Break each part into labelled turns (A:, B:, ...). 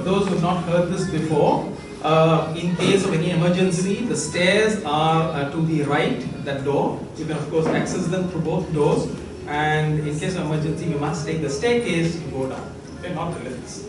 A: those who have not heard this before, in case of any emergency, the stairs are to the right, that door. You can of course access them through both doors, and in case of emergency, you must take the staircase to go down, okay, not the lifts.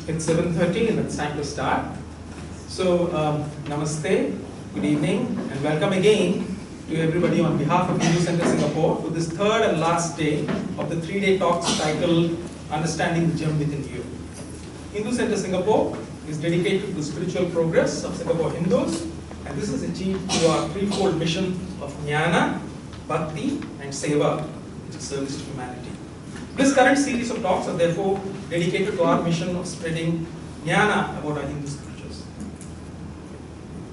A: It's 7:30 and it's time to start. So, namaste, good evening, and welcome again to everybody on behalf of Hindu Center Singapore to this third and last day of the 3-day talks titled Understanding the Gem Within You. Hindu Center Singapore is dedicated to the spiritual progress of Singapore Hindus, and this is achieved through our threefold mission of Jnana, Bhakti, and Seva, which is service to humanity. This current series of talks are therefore dedicated to our mission of spreading Jnana about our Hindu scriptures.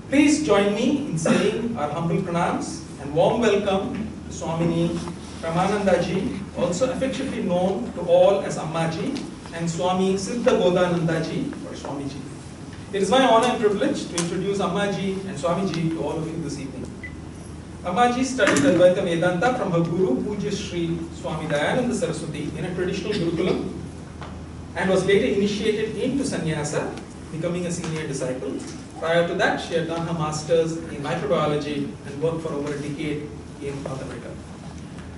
A: Please join me in saying our humble pranams and warm welcome to Swamini Ramanandaji, also affectionately known to all as Ammaji, and Swami Siddha Godanandaji or Swamiji. It is my honor and privilege to introduce Ammaji and Swamiji to all of you this evening. Ammaji studied Advaita Vedanta from her guru, Pujya Sri Swami Dayananda Saraswati, in a traditional Gurukulam, and was later initiated into sannyasa, becoming a senior disciple. Prior to that, she had done her masters in microbiology and worked for over a decade in North America.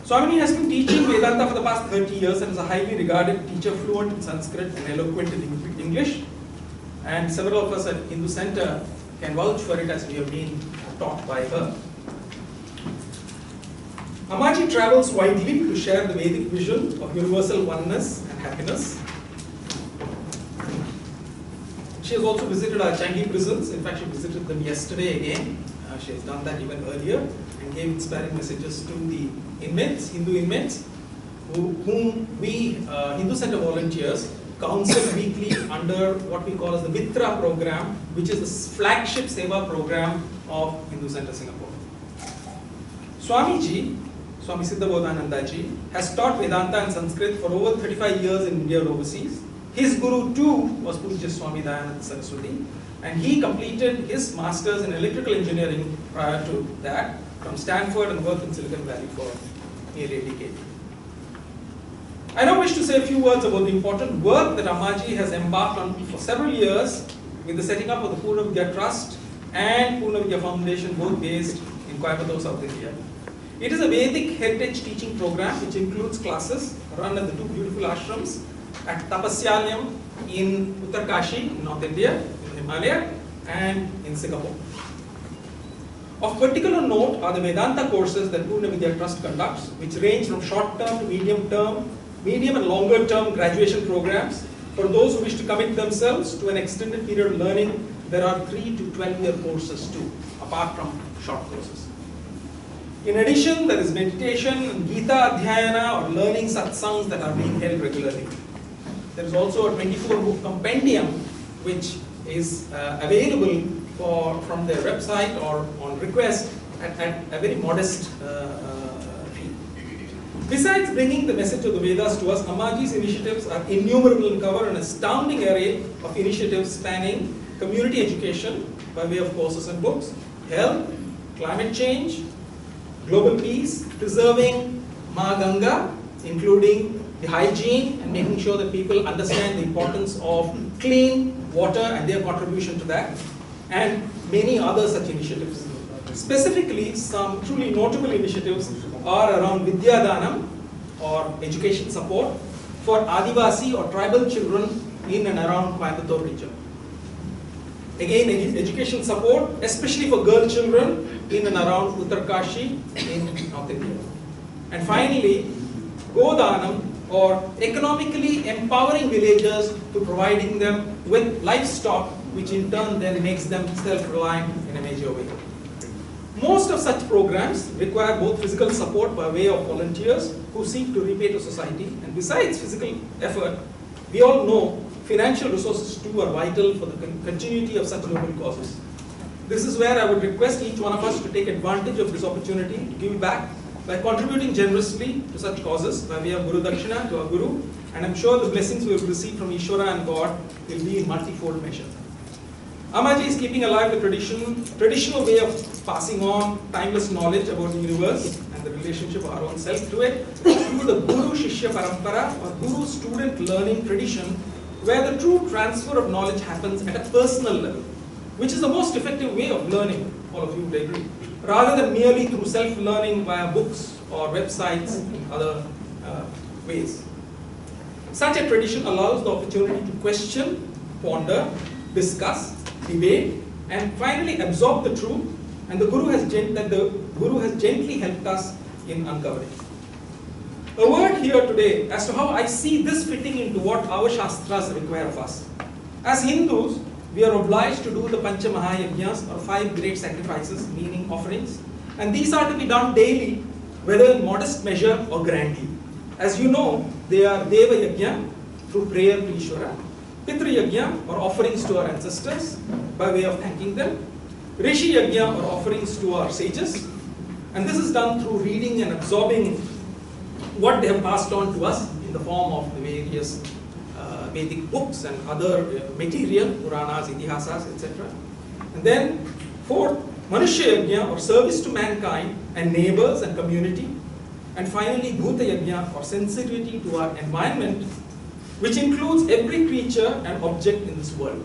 A: Swamini has been teaching Vedanta for the past 30 years and is a highly regarded teacher, fluent in Sanskrit and eloquent in English. And several of us at Hindu Center can vouch for it as we have been taught by her. Ammaji travels widely to share the Vedic vision of universal oneness and happiness. She has also visited our Changi prisons. In fact, she visited them yesterday again. She has done that even earlier and gave inspiring messages to the inmates, Hindu inmates, whom we Hindu Center volunteers counsel weekly under what we call as the Mitra program, which is the flagship Seva program of Hindu Center Singapore. Swamiji, Swami Siddha Godanandaji, has taught Vedanta and Sanskrit for over 35 years in India and overseas. His guru too was Pujya Swami Dayananda Saraswati, and he completed his masters in electrical engineering prior to that from Stanford and worked in Silicon Valley for nearly a decade. I now wish to say a few words about the important work that Ammaji has embarked on for several years with the setting up of the Purna Vidya Trust and Purna Vidya Foundation, both based in Coimbatore, South India. It is a Vedic heritage teaching program which includes classes run at the two beautiful ashrams at Tapasyalayam in Uttarkashi, in North India, in Himalaya, and in Singapore. Of particular note are the Vedanta courses that Purna Vidya Trust conducts, which range from short-term to medium and longer-term graduation programs. For those who wish to commit themselves to an extended period of learning, there are 3 to 12-year courses too, apart from short courses. In addition, there is meditation, Gita Adhyayana, or learning satsangs that are being held regularly. There is also a 24-book compendium which is available from their website or on request at a very modest fee. Besides bringing the message of the Vedas to us, Ammaji's initiatives are innumerable and cover an astounding array of initiatives spanning community education by way of courses and books, health, climate change, global peace, preserving Ma Ganga, including the hygiene and making sure that people understand the importance of clean water and their contribution to that, and many other such initiatives. Specifically, some truly notable initiatives are around Vidya Danam, or education support, for Adivasi or tribal children in and around Coimbatore region. Again, education support, especially for girl children in and around Uttarkashi in North India. And finally, Godanam, or economically empowering villagers to providing them with livestock, which in turn then makes them self-reliant in a major way. Most of such programs require both physical support by way of volunteers who seek to repay to society, and besides physical effort, we all know financial resources too are vital for the continuity of such noble causes. This is where I would request each one of us to take advantage of this opportunity to give back by contributing generously to such causes by way of Guru Dakshina to our Guru, and I'm sure the blessings we will receive from Ishvara and God will be in multifold measure. Ammaji is keeping alive the traditional way of passing on timeless knowledge about the universe and the relationship of our own self to it through the Guru Shishya Parampara or Guru student learning tradition, where the true transfer of knowledge happens at a personal level, which is the most effective way of learning, all of you would agree, rather than merely through self-learning via books or websites and other ways. Such a tradition allows the opportunity to question, ponder, discuss, debate, and finally absorb the truth, and the Guru has gently helped us in uncovering. A word here today as to how I see this fitting into what our Shastras require of us. As Hindus, we are obliged to do the Pancha Mahayajnas, or 5 great sacrifices, meaning offerings, and these are to be done daily, whether in modest measure or grandly. As you know, they are Deva Yajna, through prayer to Ishvara, Pitru Yajna, or offerings to our ancestors by way of thanking them, Rishi Yajna, or offerings to our sages, and this is done through reading and absorbing what they have passed on to us in the form of the various Vedic books and other material, Puranas, Itihasas, etc. And then, 4th, Manushya Yajna, or service to mankind and neighbors and community. And finally, Bhuta Yajna, or sensitivity to our environment, which includes every creature and object in this world.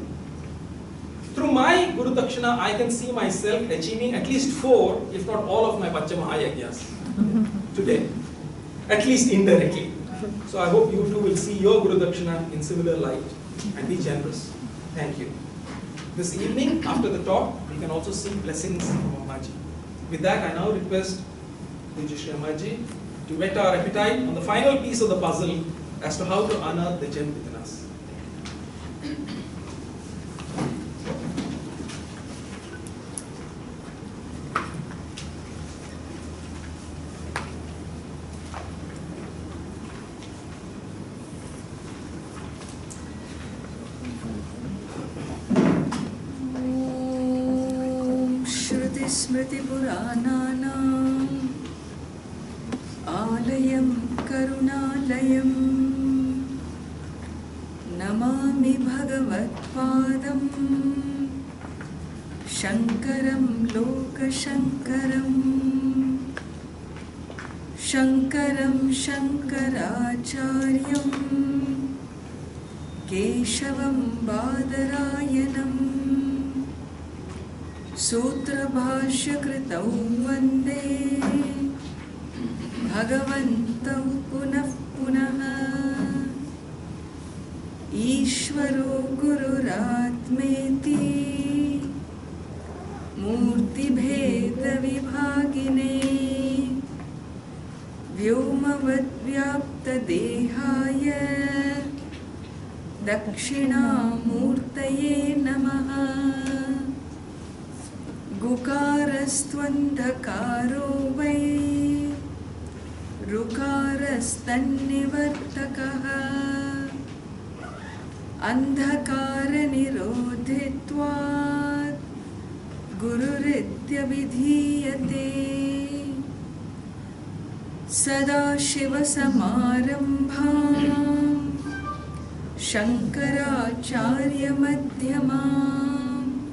A: Through my Guru Dakshina, I can see myself achieving at least 4, if not all of my Pancha Mahayajnas today, at least indirectly. So I hope you too will see your Guru Dakshina in similar light and be generous. Thank you. This evening, after the talk, we can also seek blessings from Ammaji. With that, I now request Pujya Shri Ammaji to whet our appetite on the final piece of the puzzle as to how to unearth the gem within us.
B: Smriti Purananam Alayam Karunalayam Namami Bhagavat Padam Shankaram Loka Shankaram Shankaram Shankaracharyam Keshavam Badarayanam Sutra Bhashya Kritau Vande Bhagavantau Punah Punah Ishvaro Gururatmeti Murti Bheda Vibhagine Vyomavad Vyapta Dehaya Dakshina Murtaye Namaha Gukarastvandhakaro vai Rukarastanivartakaha Andhakara nirodhitvat Gururitya vidhiyate Sada Shiva Samarambham Shankaracharya Madhyamam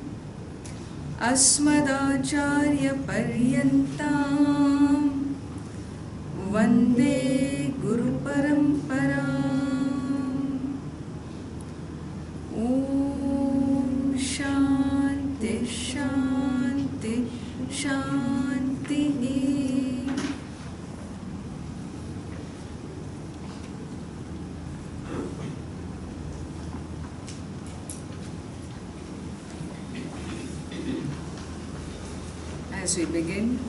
B: Asmadacharya Paryantam Vande Guru Paramparam. Om Shanti Shanti Shanti. As we begin,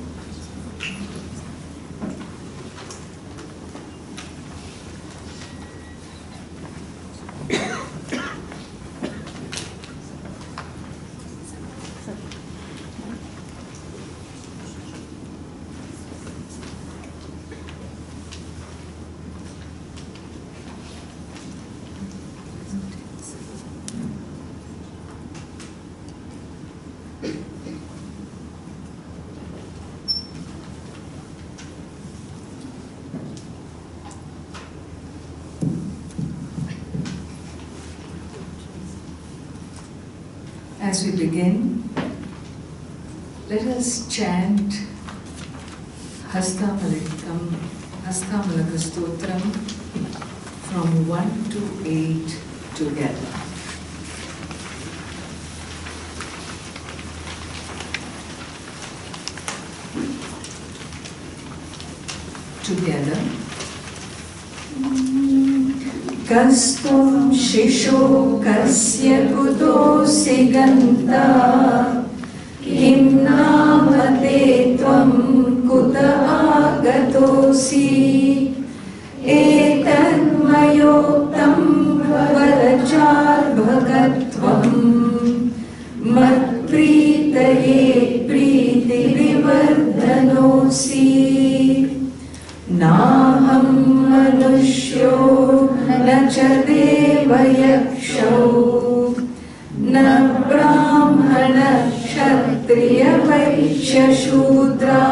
B: As we begin, let us chant Hastamalaka Stotram from 1 to 8 together. Together. Kastum shisho kasya kudosi ganta kim namate tvam kuta agatosi etanmayoktam varachar bhagatvam matpritaye priti vivardhanosi Naham manushyo na cha devayaksho na brahmana kshatriya vaishya shudra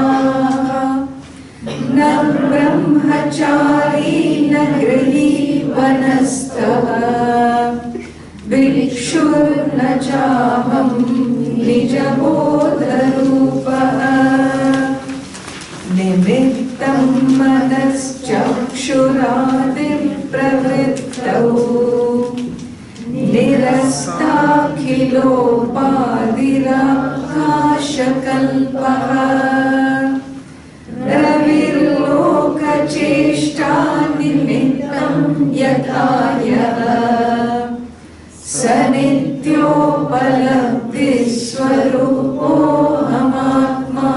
B: na brahmachari na grihi vanastava vikshur na chaham nijabodharupaha Nimittam manaschakshuradin pravrittau nirastakhilopadirakshakalpaha ravirlokacheshta nimittam yathayaha sanityopalabdhiswarupo hamatma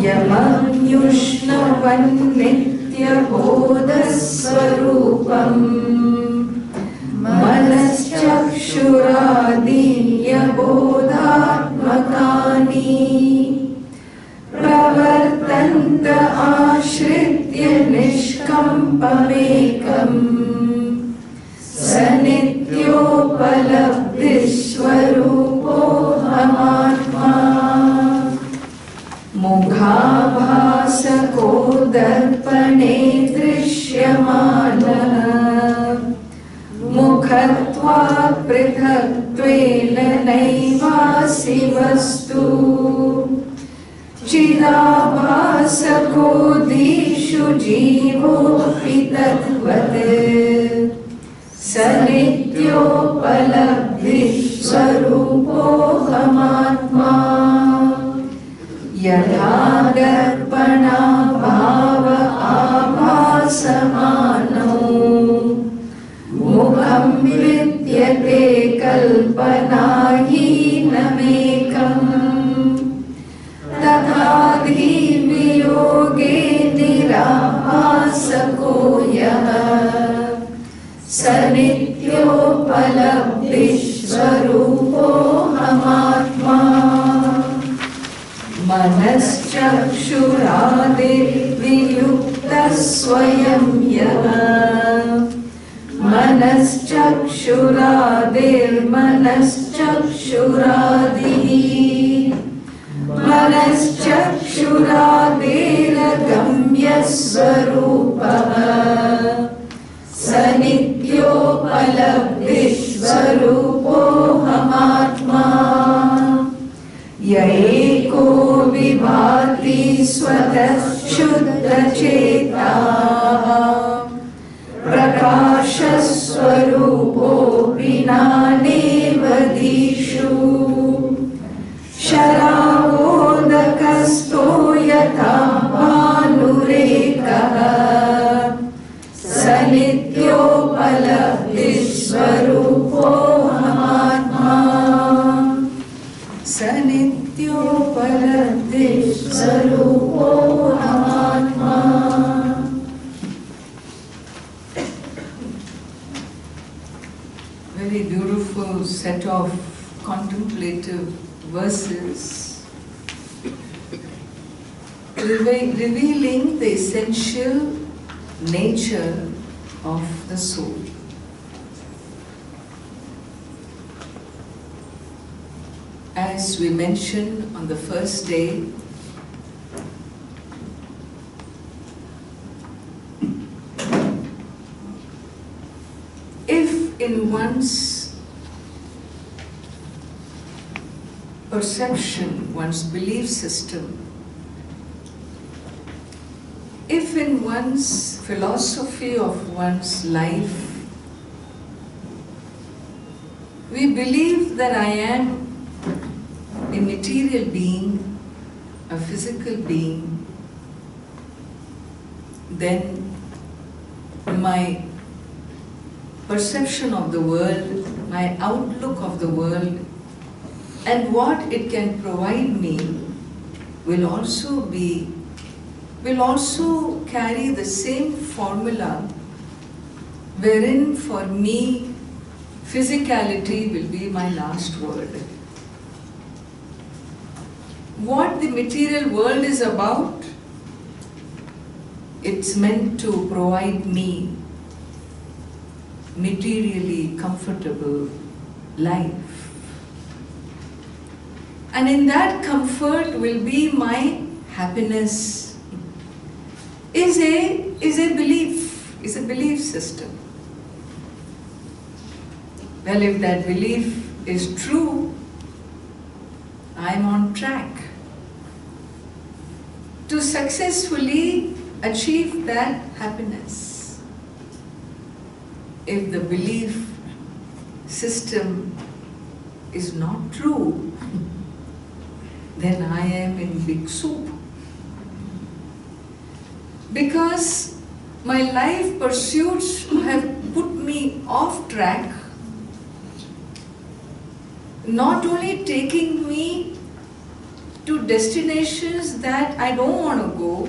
B: Yamanyushnavan nityabodhaswarupam Manaschakshuradinyabodhatmakani Pravartanta ashritya nishkampamekam Sanityopalabdhiswarupo hamatma Mukhabhasako darpane drishyamana Mukhatva prithaktvena naivasi vastu Chidabhasako dishu jivo pitatvat Sanityopalabdhi swarupo hamatma Yadha darpana bhava abhasamano Mukham vidyate kalpanaheenamekam Tathadhi viyoge nirabhasako yaha Sanityopalabdhiswarupo hamatma Manaschakshuradir viyukta swayam yaha Manaschakshuradir manaschakshuradihi Manaschakshuradir gamya swarupaha Sanityopalabdhiswarupo hamatma Yaeko vibhati swatas shuddha cheta Prakashaswarupo vinanevadishu Sharavodakasto yatha bhanurekaha Sanityopalabdhiswarupo hamatma Sanityopalabdhiswarupo hamatma Very beautiful set of contemplative verses revealing the essential nature of the soul. as we mentioned on the first day, if in one's perception, one's belief system, if in one's philosophy of one's life, we believe that I am a material being, a physical being, then my perception of the world, my outlook of the world, and what it can provide me will also carry the same formula, wherein for me physicality will be my last word. What the material world is about, it's meant to provide me materially comfortable life. And in that comfort will be my happiness, is a belief system. Well, if that belief is true, I'm on track to successfully achieve that happiness. If the belief system is not true, then I am in big soup. Because my life pursuits have put me off track, not only taking me to destinations that I don't want to go,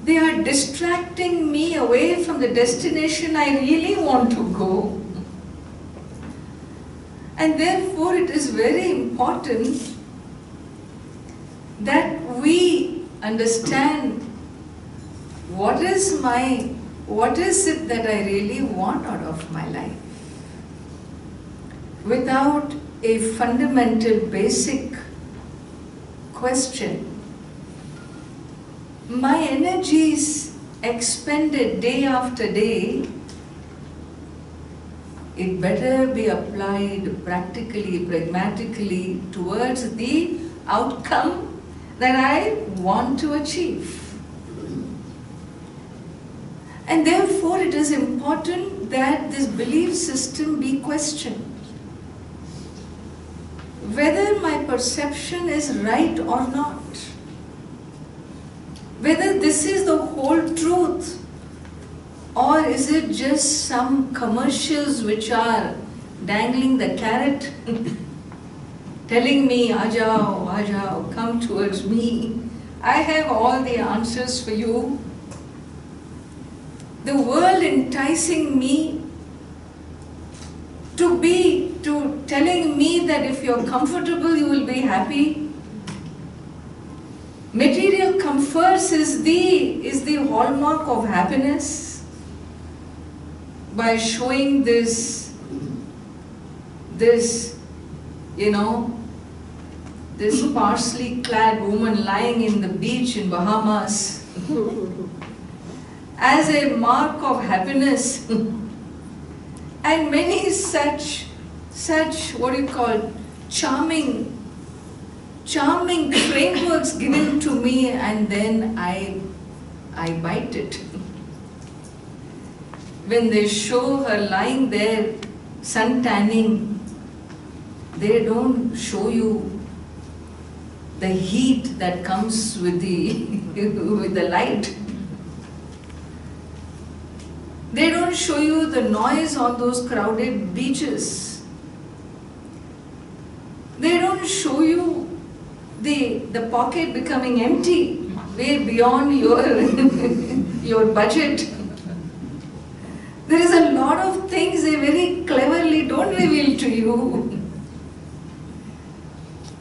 B: they are distracting me away from the destination I really want to go. And therefore it is very important that we understand what is it that I really want out of my life. Without a fundamental basic question, my energies expended day after day, it better be applied practically, pragmatically towards the outcome that I want to achieve. And therefore it is important that this belief system be questioned. Whether my perception is right or not, whether this is the whole truth, or is it just some commercials which are dangling the carrot, telling me, "Ajao, ajao, come towards me. I have all the answers for you." The world enticing me to telling me that if you're comfortable, you will be happy. Material comforts is the hallmark of happiness. By showing this sparsely clad woman lying in the beach in Bahamas as a mark of happiness, and many such charming frameworks given to me, and then I bite it. When they show her lying there sun tanning, they don't show you the heat that comes with the light. They don't show you the noise on those crowded beaches. They don't show you the pocket becoming empty, way beyond your budget. There is a lot of things they very cleverly don't reveal to you.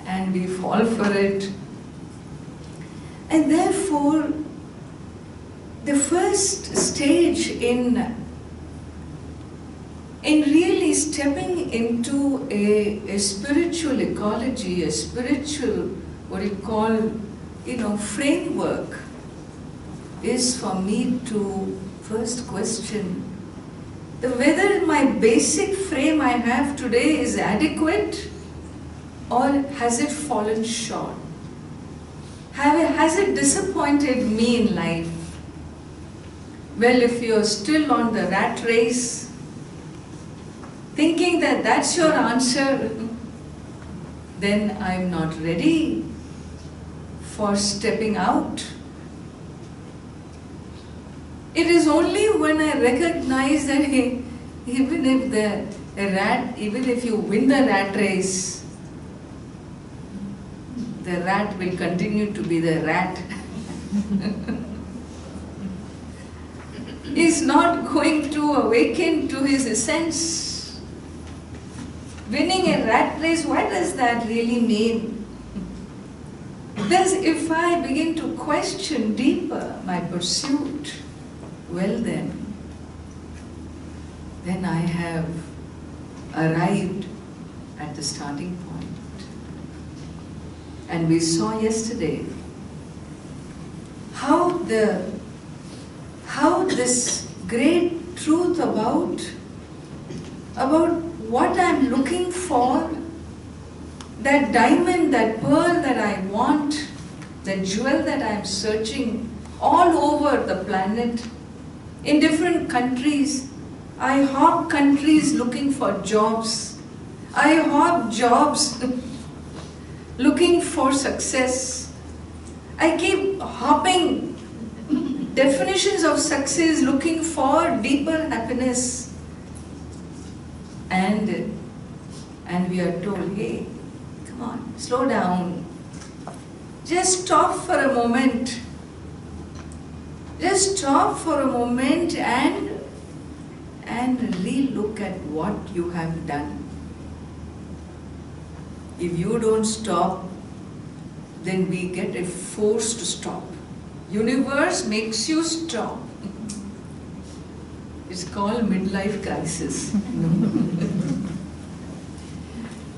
B: And we fall for it. And therefore, the first stage in in really stepping into a spiritual ecology, a spiritual, what you call, framework, is for me to first question whether my basic frame I have today is adequate or has it fallen short? Has it disappointed me in life? Well, if you're still on the rat race, thinking that that's your answer, then I'm not ready for stepping out. It is only when I recognize that even if you win the rat race, the rat will continue to be the rat. He's not going to awaken to his essence. Winning a rat race, what does that really mean? Because if I begin to question deeper my pursuit, well then I have arrived at the starting point. And we saw yesterday how this great truth about what I'm looking for, that diamond, that pearl that I want, the jewel that I'm searching all over the planet, in different countries. I hop countries looking for jobs. I hop jobs looking for success. I keep hopping definitions of success looking for deeper happiness. And we are told, hey, come on, slow down. Just stop for a moment. Just stop for a moment and re-look at what you have done. If you don't stop, then we get a force to stop. Universe makes you stop. It's called midlife crisis.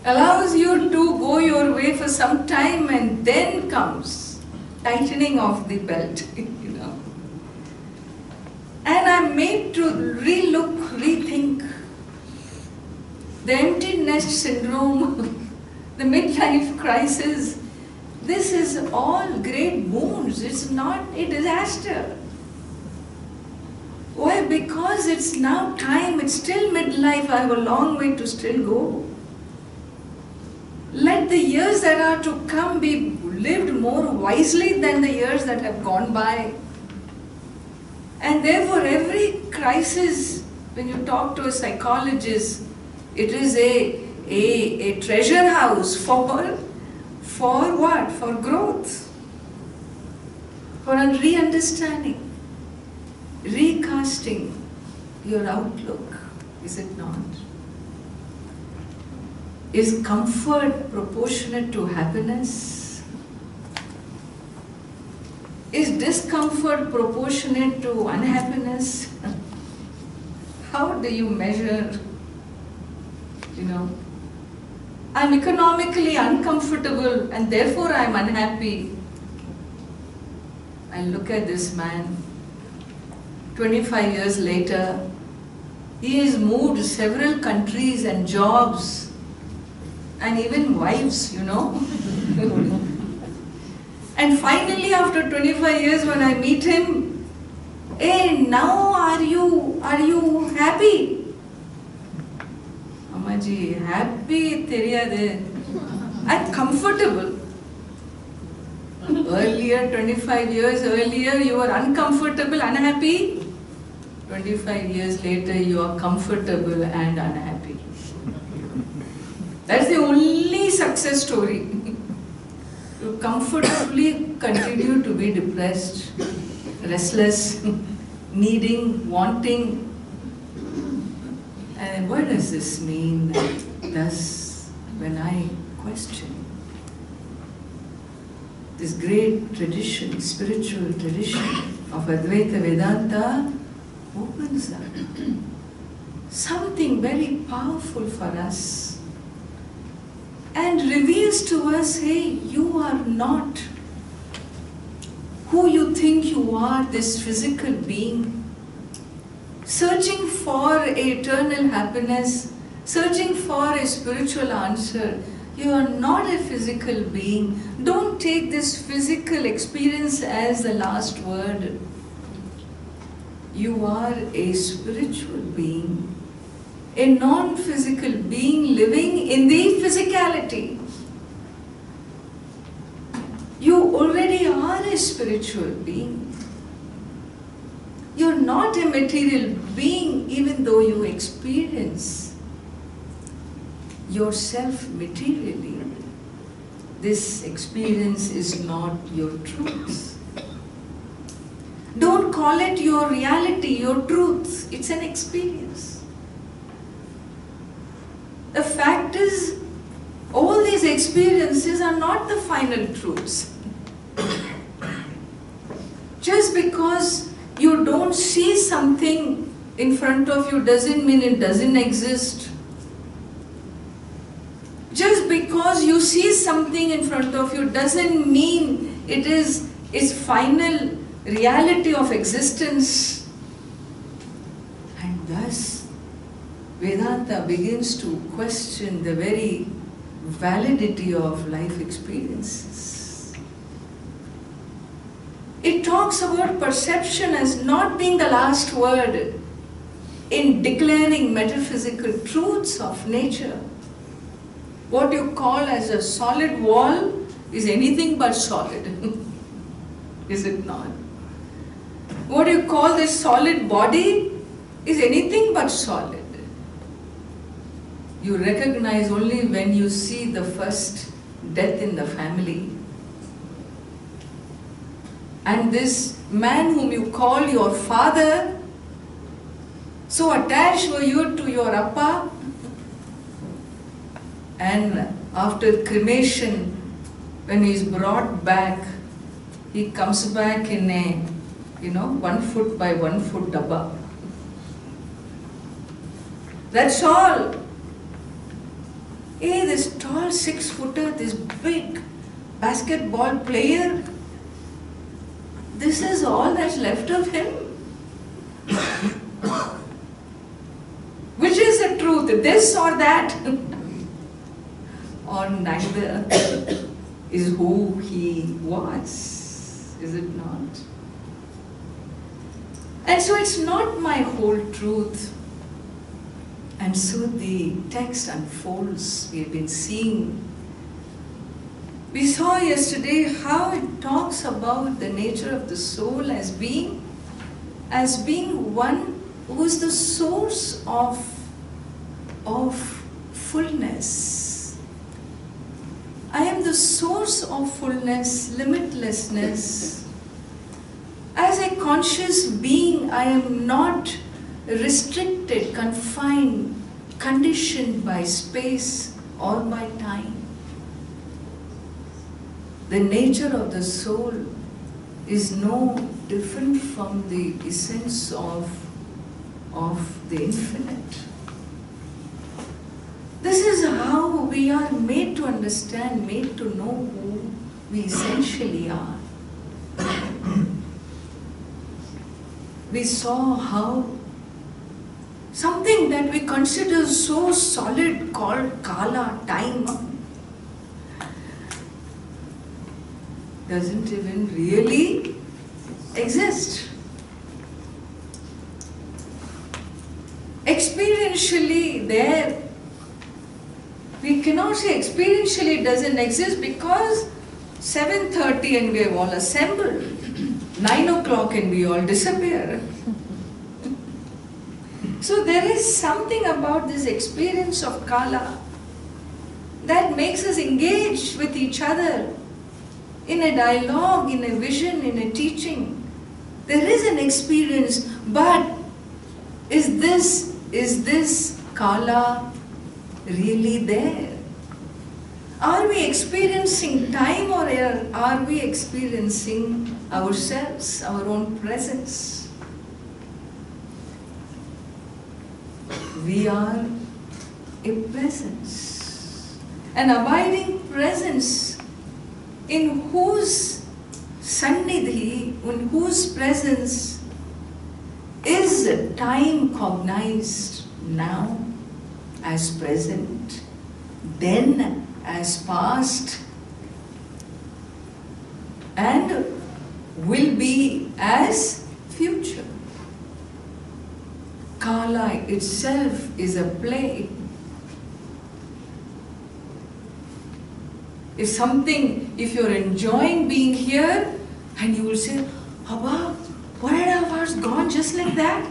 B: Allows you to go your way for some time and then comes tightening of the belt. And I'm made to re-look, rethink. The empty nest syndrome, the midlife crisis, this is all great boons. It's not a disaster. Why? Because it's now time. It's still midlife. I have a long way to still go. Let the years that are to come be lived more wisely than the years that have gone by. And therefore, every crisis, when you talk to a psychologist, it is a treasure house for what? For growth, for re-understanding, recasting your outlook, is it not? Is comfort proportionate to happiness? Is discomfort proportionate to unhappiness? How do you measure? I'm economically uncomfortable and therefore I'm unhappy. I look at this man, 25 years later, he has moved several countries and jobs and even wives, And finally, after 25 years, when I meet him, hey, now are you happy? Ammaji, happy theriyade. I'm comfortable. Earlier, 25 years earlier, you were uncomfortable, unhappy. 25 years later, you are comfortable and unhappy. That's the only success story. You comfortably continue to be depressed, restless, needing, wanting. And what does this mean? Thus, when I question this great tradition, spiritual tradition of Advaita Vedanta opens up. something very powerful for us and reveals to us, hey, you are not who you think you are, this physical being, searching for eternal happiness, searching for a spiritual answer. You are not a physical being. Don't take this physical experience as the last word. You are a spiritual being, a non-physical being living in the physicality. You already are a spiritual being. You're not a material being even though you experience yourself materially. This experience is not your truth. Don't call it your reality, your truth. It's an experience. The fact is, all these experiences are not the final truths. Just because you don't see something in front of you doesn't mean it doesn't exist. Just because you see something in front of you doesn't mean it is its final reality of existence. And thus, Vedanta begins to question the very validity of life experiences. It talks about perception as not being the last word in declaring metaphysical truths of nature. What you call as a solid wall is anything but solid, is it not? What you call this solid body is anything but solid. You recognize only when you see the first death in the family. And this man whom you call your father, so attached were you to your appa, and after cremation, when he is brought back, he comes back in a, 1 foot by 1 foot dabba. That's all. Hey, this tall 6-footer, this big basketball player, this is all that's left of him. Which is the truth, this or that? Or neither is who he was, is it not? And so it's not my whole truth. And so the text unfolds. We have been seeing. We saw yesterday how it talks about the nature of the soul as being one who is the source of fullness. I am the source of fullness, limitlessness. As a conscious being, I am not restricted, confined, conditioned by space or by time. The nature of the soul is no different from the essence of the infinite. This is how we are made to understand, made to know who we essentially are. We saw how something that we consider so solid called kala, time, doesn't even really exist. Experientially there, we cannot say experientially it doesn't exist because 7:30 and we have all assembled, 9 o'clock and we all disappear. So there is something about this experience of kala that makes us engage with each other in a dialogue, in a vision, in a teaching. There is an experience, but is this kala really there? Are we experiencing time or are we experiencing ourselves, our own presence? We are a presence, an abiding presence in whose sannidhi, in whose presence is time cognized now as present, then as past, and will be as future. Kala itself is a play. If you're enjoying being here, and you will say, Abba, 1.5 hours gone just like that.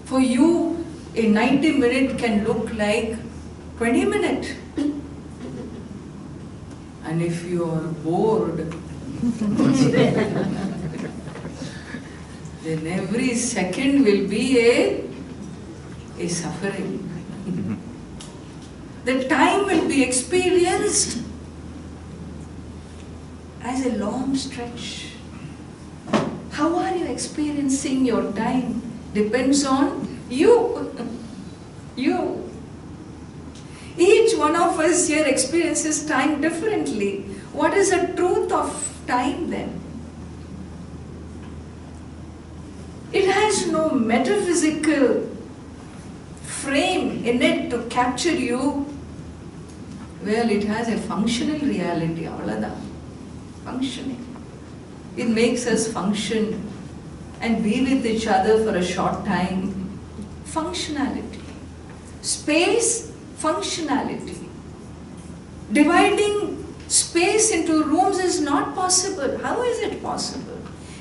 B: For you, a 90-minute can look like 20 minutes. And if you are bored, then every second will be a suffering. The time will be experienced as a long stretch. How are you experiencing your time? Depends on you. You. Each one of us here experiences time differently. What is the truth of time then? It has no metaphysical frame in it to capture you. Well, it has a functional reality, avladha. Functioning. It makes us function and be with each other for a short time. Functionality. Space, functionality. Dividing space into rooms is not possible. How is it possible?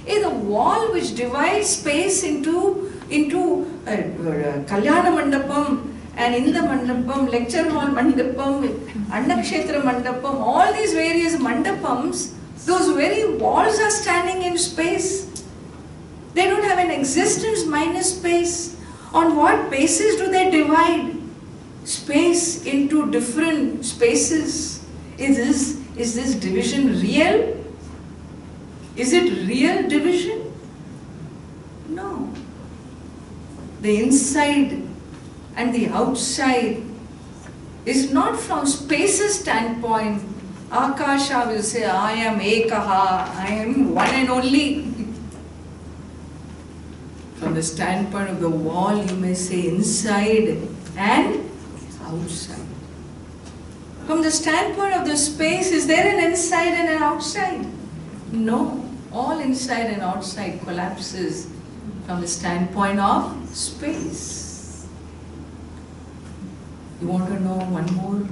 B: The wall which divides space into Kalyana Mandapam, and in the Mandapam, lecture hall Mandapam, Annakshetra Mandapam, all these various Mandapams, those very walls are standing in space. They don't have an existence minus space. On what basis do they divide space into different spaces? Is this division real? Is it real division? No. The inside and the outside is not from space's standpoint. Akasha will say, I am Ekaha, I am one and only. From the standpoint of the wall, you may say inside and outside. From the standpoint of the space, is there an inside and an outside? No. All inside and outside collapses from the standpoint of space. You want to know one more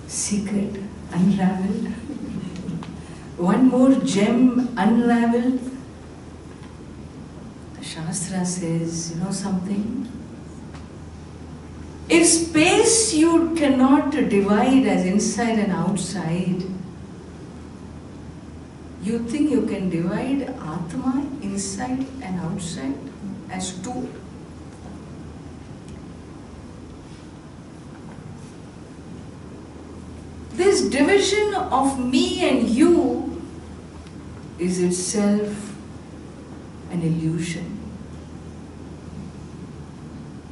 B: secret unraveled? One more gem unraveled? The Shastra says, you know something? If space you cannot divide as inside and outside, you think you can divide Atma inside and outside as two? This division of me and you is itself an illusion.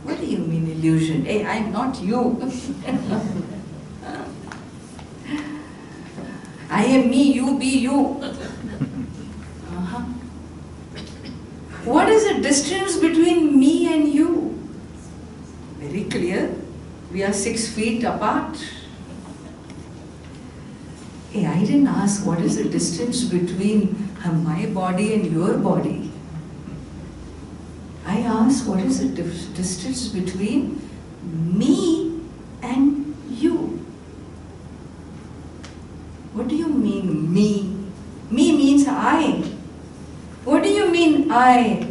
B: What do you mean illusion? Hey, I'm not you. I am me, you be you. What is the distance between me and you? Very clear. We are 6 feet apart. Hey, I didn't ask what is the distance between my body and your body. I asked what is the distance between me and you. What do you mean me? Me means I. What do you mean I?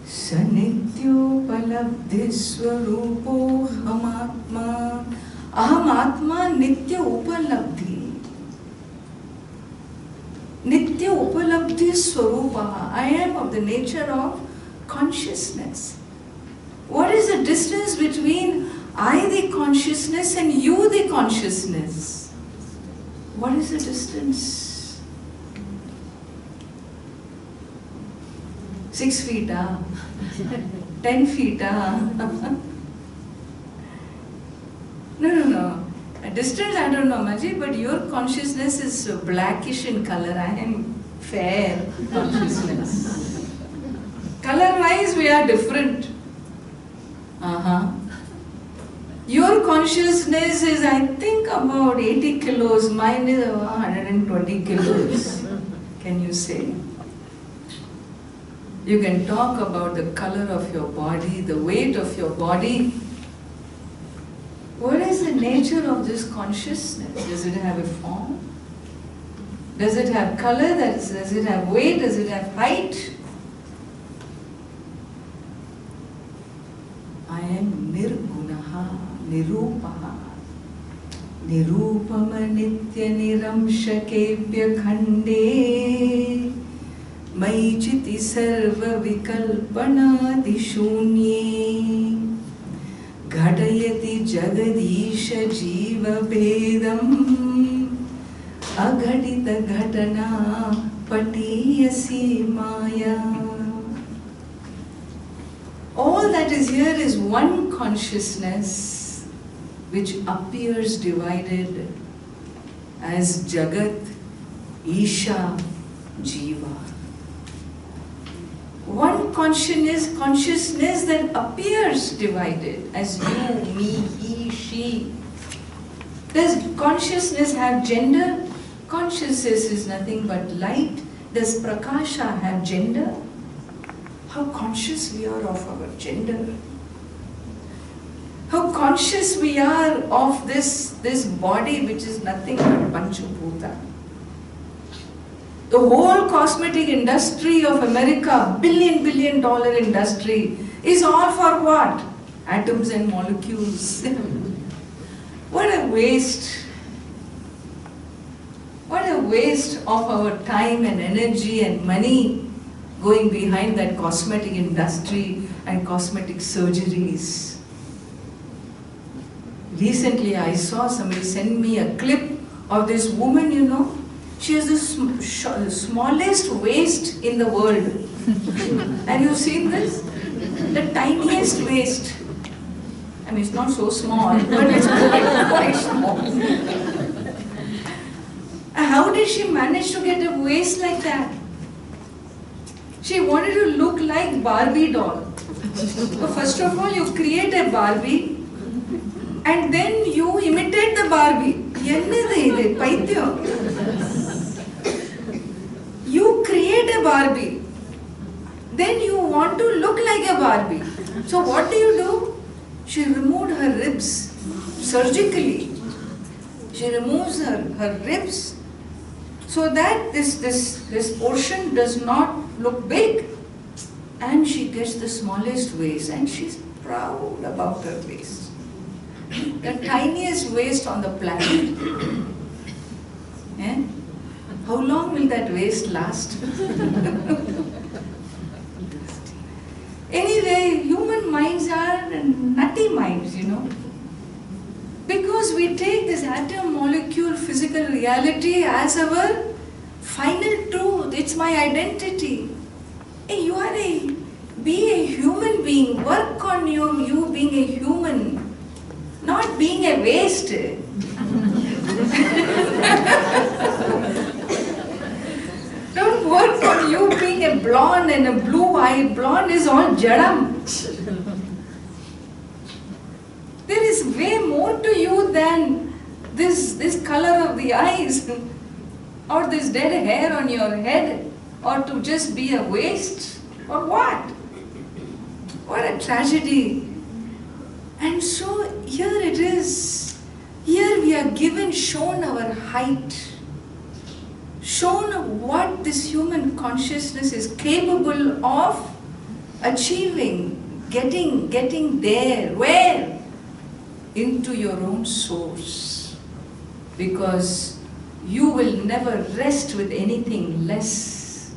B: Sanityo palabdhi swarupo hamatma. Aham atma nitya upalabdhi. Nitya upalabdhi swarupa. I am of the nature of consciousness. What is the distance between I the consciousness and you the consciousness? What is the distance? 6 feet, 10 feet, No. A distance, I don't know, Ammaji, but your consciousness is blackish in color. I am fair consciousness. Color-wise, we are different. Your consciousness is, I think, about 80 kilos. Mine is 120 kilos. Can you say? You can talk about the color of your body, the weight of your body. What is the nature of this consciousness? Does it have a form? Does it have color? Does it have weight? Does it have height? I am Nirgunaha, Nirupaha, Nirupama Nitya Niramshakebhya Khande, Maichiti Sarva Vikalpana Dishunye, Ghadayati Jagadisha Jiva Bedam, Aghadita Ghatana Patiyasi Maya. All that is here is one consciousness which appears divided as Jagat, Isha, Jiva. One consciousness that appears divided as you, me, he, she. Does consciousness have gender? Consciousness is nothing but light. Does Prakasha have gender? How conscious we are of our gender. How conscious we are of this body which is nothing but Panchabhuta. The whole cosmetic industry of America, billion dollar industry, is all for what? Atoms and molecules. What a waste. What a waste of our time and energy and money going behind that cosmetic industry and cosmetic surgeries. Recently I saw somebody send me a clip of this woman, you know. She has the smallest waist in the world. Have you seen this? The tiniest waist. I mean, it's not so small, but it's quite small. How did she manage to get a waist like that? She wanted to look like Barbie doll. So first of all, you create a Barbie and then you imitate the Barbie. You create a Barbie. Then you want to look like a Barbie. So what do? She removed her ribs surgically. She removes her ribs so that this portion does not look big, and she gets the smallest waist, and she's proud about her waist. The tiniest waist on the planet. How long will that waist last? Anyway, human minds are nutty minds, you know. Because we take this atom, molecule, physical reality as our final truth. It's my identity. Hey, be a human being. Work on you being a human, not being a waste. Don't work on you being a blonde and a blue-eyed. Blonde is all jadam. There is way more to you than this color of the eyes, or this dead hair on your head, or to just be a waste, or what? What a tragedy. And so here it is. Here we are shown our height, shown what this human consciousness is capable of achieving, getting there. Where? Into your own source. Because you will never rest with anything less.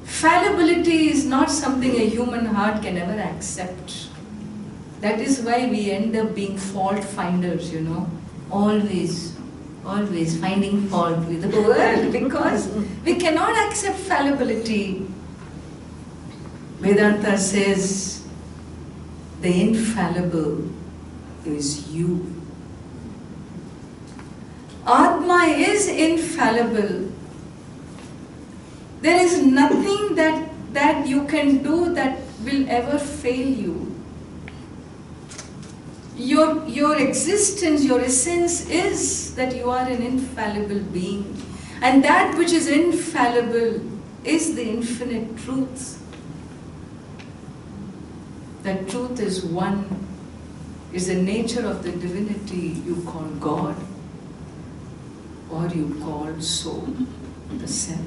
B: Fallibility is not something a human heart can ever accept. That is why we end up being fault finders, you know. Always finding fault with the world, because we cannot accept fallibility. Vedanta says the infallible is you. Atma is infallible. There is nothing that you can do that will ever fail you. Your existence, your essence is that you are an infallible being. And that which is infallible is the infinite truth. That truth is one, is the nature of the divinity you call God, or you call soul, the self.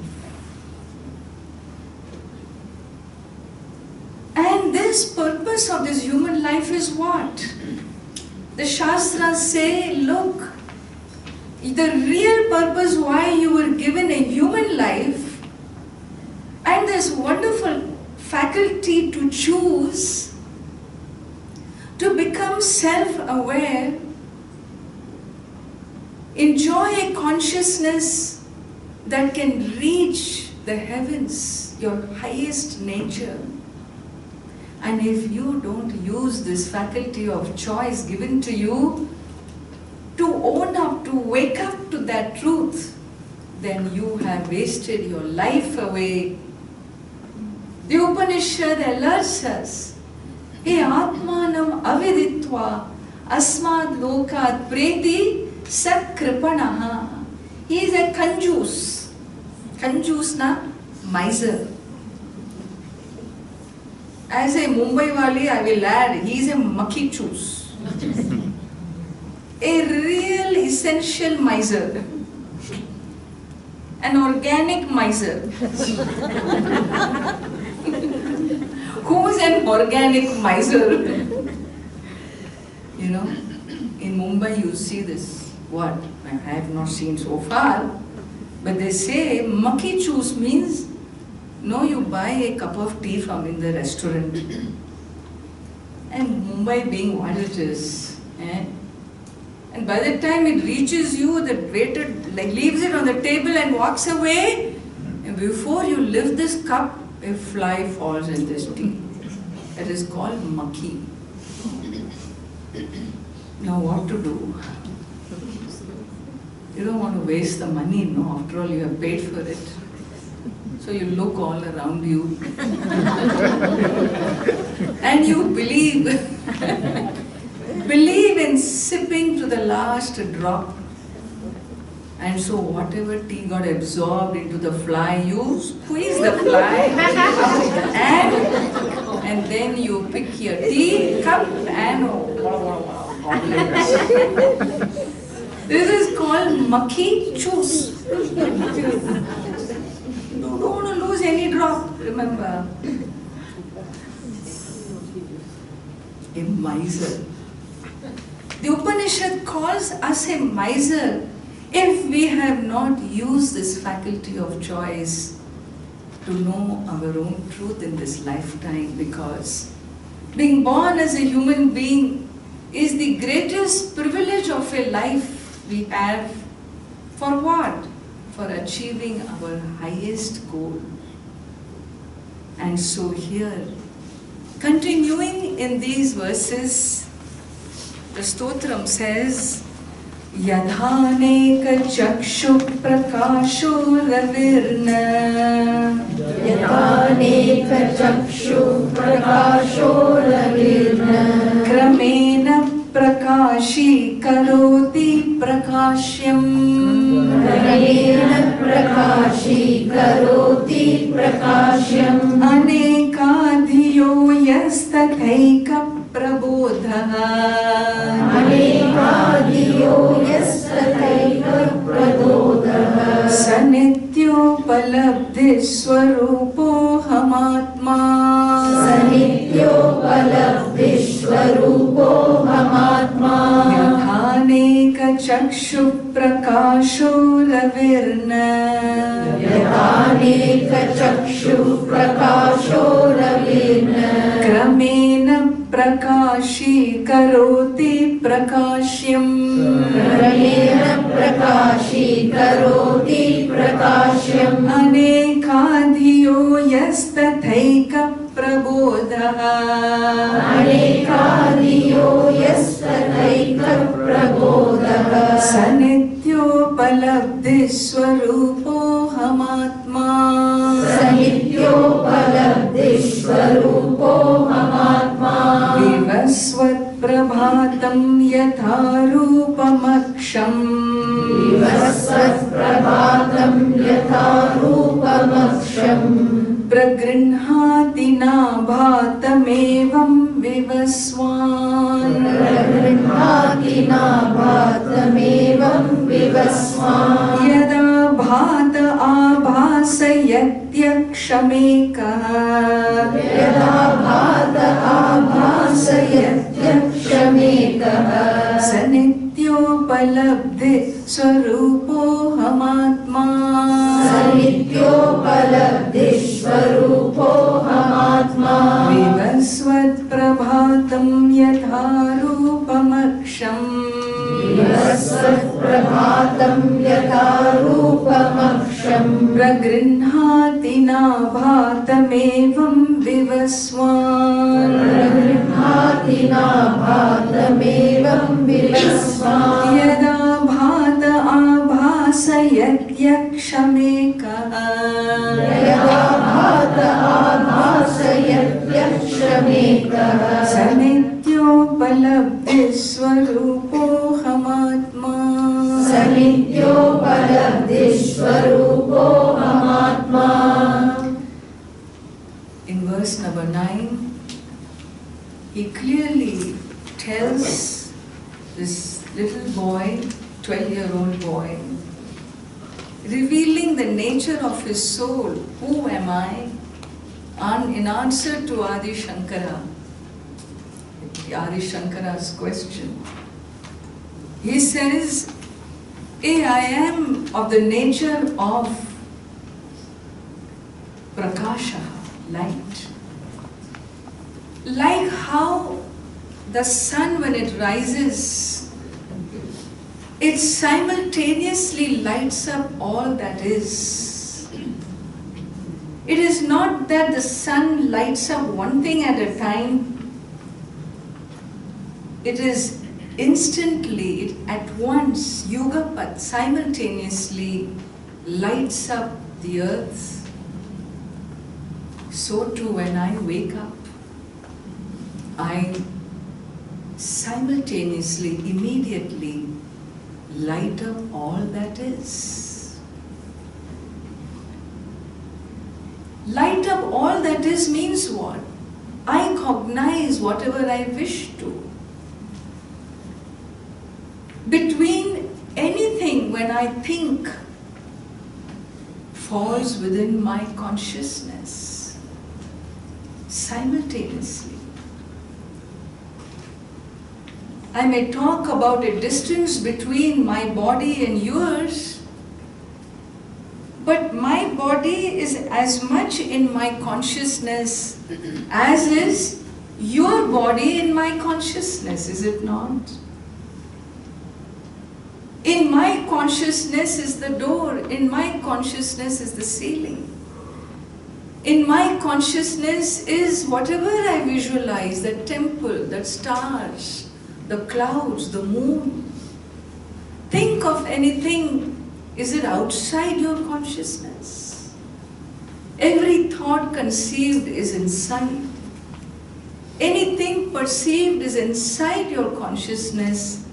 B: And this purpose of this human life is what? The Shastras say, look, the real purpose why you were given a human life and this wonderful faculty to choose, to become self-aware, enjoy a consciousness that can reach the heavens, your highest nature. And if you don't use this faculty of choice given to you to own up, to wake up to that truth, then you have wasted your life away. The Upanishad alerts us, He Atmanam aviditva asmad lokat preti sat kripanaha. He is a kanjus. Kanjus na miser. As a Mumbai wali, I will add, he is a makhi chus. A real essential miser. An organic miser. Who is an organic miser? You know, in Mumbai you see this. What? I have not seen so far. But they say makhi chus means, no, you buy a cup of tea from in the restaurant. And Mumbai being what it is. And by the time it reaches you, the waiter leaves it on the table and walks away. And before you lift this cup, a fly falls in this tea. It is called makhi. Now what to do? You don't want to waste the money, no? After all, you have paid for it. So you look all around you. And you believe in sipping to the last drop. And so whatever tea got absorbed into the fly, you squeeze the fly and then you pick your tea cup and this is called makhi chus. You don't want to lose any drop, remember. A miser. The Upanishad calls us a miser if we have not used this faculty of choice to know our own truth in this lifetime, because being born as a human being is the greatest privilege of a life we have. For what? For achieving our highest goal. And so here, continuing in these verses, the stotram says, Yadhaneka chakshu prakasho ravirna.
C: Yadhaneka chakshu prakasho ravirna.
B: Kramena prakashi karoti prakashyam.
C: Kramena prakashi karoti prakashyam.
B: Anekadhiyo yastathaika prabodhaha.
C: Anekadhiyo yastathaika prabodhaha.
B: Sanityopalabdhi swarupo hamatma.
C: Sanityopalabdhi swarupo hamatma.
B: Yadhaneka chakshu prakasho ravirna.
C: Yadhaneka chakshu prakasho ravirna.
B: Kramena prakashi karoti prakashyam.
C: Kramena prakashi karoti prakashyam.
B: Anekadhiyo yastathaika प्रबोधः
C: अनेकादियो यस्तथैकप्रबोधः
B: स नित्योपलब्धिस्वरूपोऽहमात्मा
C: स नित्योपलब्धिस्वरूपोऽहमात्मा
B: विवस्वत्प्रभातं यथा रूपमक्षम्
C: विवस्वत्प्रभातं यथा रूपमक्षम्
B: प्रगृह्णाति नाभातमेवं विवस्वान्
C: प्रगृह्णाति नाभातमेवं विवस्वान्
B: यदा भात आभासयत्यक्षमेकः
C: यदा भात आभासयत्यक्षमेकः
B: स नित्योपलब्धि स्वरूपोऽहमात्मा
C: स नित्योपलब्धिस्वरूपोऽहमात्मा
B: विवस्वत्प्रभातं यथा रूपमक्षम्
C: विवस्वत्प्रभातं यथा रूपमक्षम्
B: प्रगृह्णाति नाभातमेवं विवस्वान्
C: प्रगृह्णाति नाभातमेवं विवस्वान्
B: यदा भात आभासयत्यक्षमेकः
C: यदा भात आभासयत्यक्षमेकः
B: स नित्योपलब्धिस्वरूपोऽहमात्मा
C: स नित्योपलब्धिस्वरूपोऽहमात्मा.
B: In verse number 9, he clearly tells this little boy, 12-year-old boy, revealing the nature of his soul. Who am I? In answer to Adi Shankara's question, he says, I am of the nature of prakasha, light. Like how the sun, when it rises, it simultaneously lights up all that is. It is not that the sun lights up one thing at a time. It is instantly, at once, Yugapat, simultaneously lights up the earth. So too when I wake up, I simultaneously, immediately light up all that is. Light up all that is means what? I cognize whatever I wish to. Between anything when I think falls within my consciousness simultaneously. I may talk about a distance between my body and yours, but my body is as much in my consciousness as is your body in my consciousness, is it not? In my consciousness is the door, in my consciousness is the ceiling. In my consciousness is whatever I visualize, the temple, the stars, the clouds, the moon. Think of anything, is it outside your consciousness? Every thought conceived is inside. Anything perceived is inside your consciousness.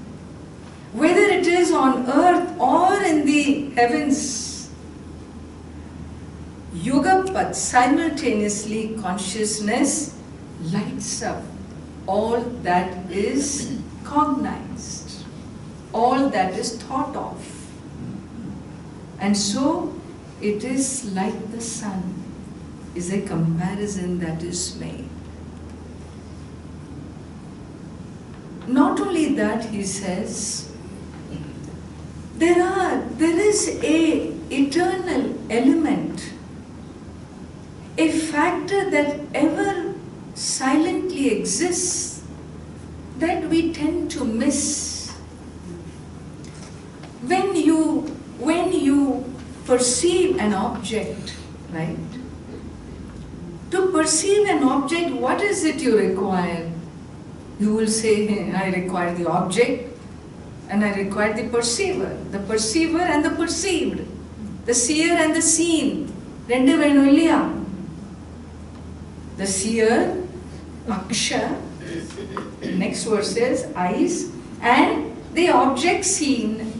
B: Whether it is on earth or in the heavens, Yugapat, simultaneously consciousness lights up all that is cognized, all that is thought of. And so it is like the sun, is a comparison that is made. Not only that, he says, there is a eternal element, a factor that ever silently exists that we tend to miss. When you perceive an object, right? To perceive an object, what is it you require? You will say, I require the object and I require the perceiver and the perceived, the seer and the seen. Rendu venu illaya? The seer, aksha, next verse says eyes, and the object seen.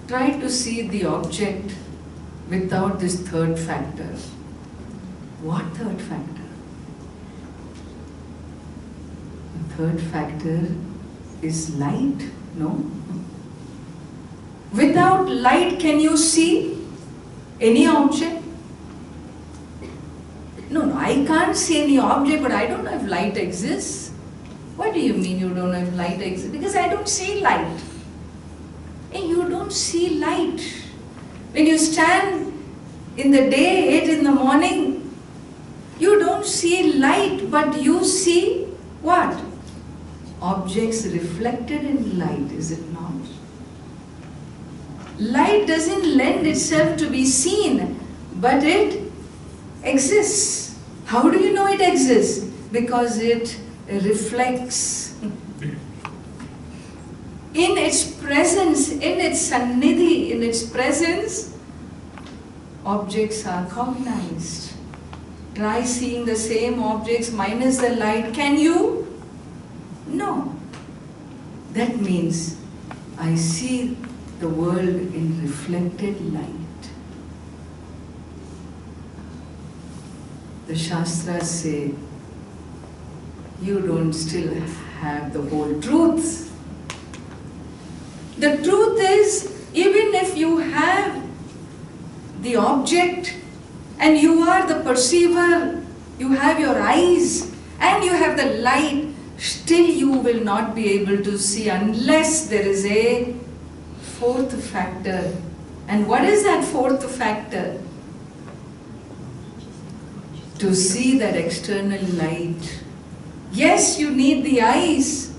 B: Try to see the object without this third factor. What third factor? The third factor is light, no? Without light, can you see any object? No, I can't see any object, but I don't know if light exists. What do you mean you don't know if light exists? Because I don't see light. And you don't see light. When you stand in the day, 8 in the morning, you don't see light, but you see what? Objects reflected in light, is it not? Light doesn't lend itself to be seen, but it exists. How do you know it exists? Because it reflects. In its presence, in its sannidhi, in its presence, objects are cognized. Try seeing the same objects minus the light. Can you? No. That means I see the world in reflected light. The Shastras say, you don't still have the whole truth. The truth is, even if you have the object and you are the perceiver, you have your eyes and you have the light, still you will not be able to see unless there is a fourth factor. And what is that fourth factor? To see that external light. Yes, you need the eyes,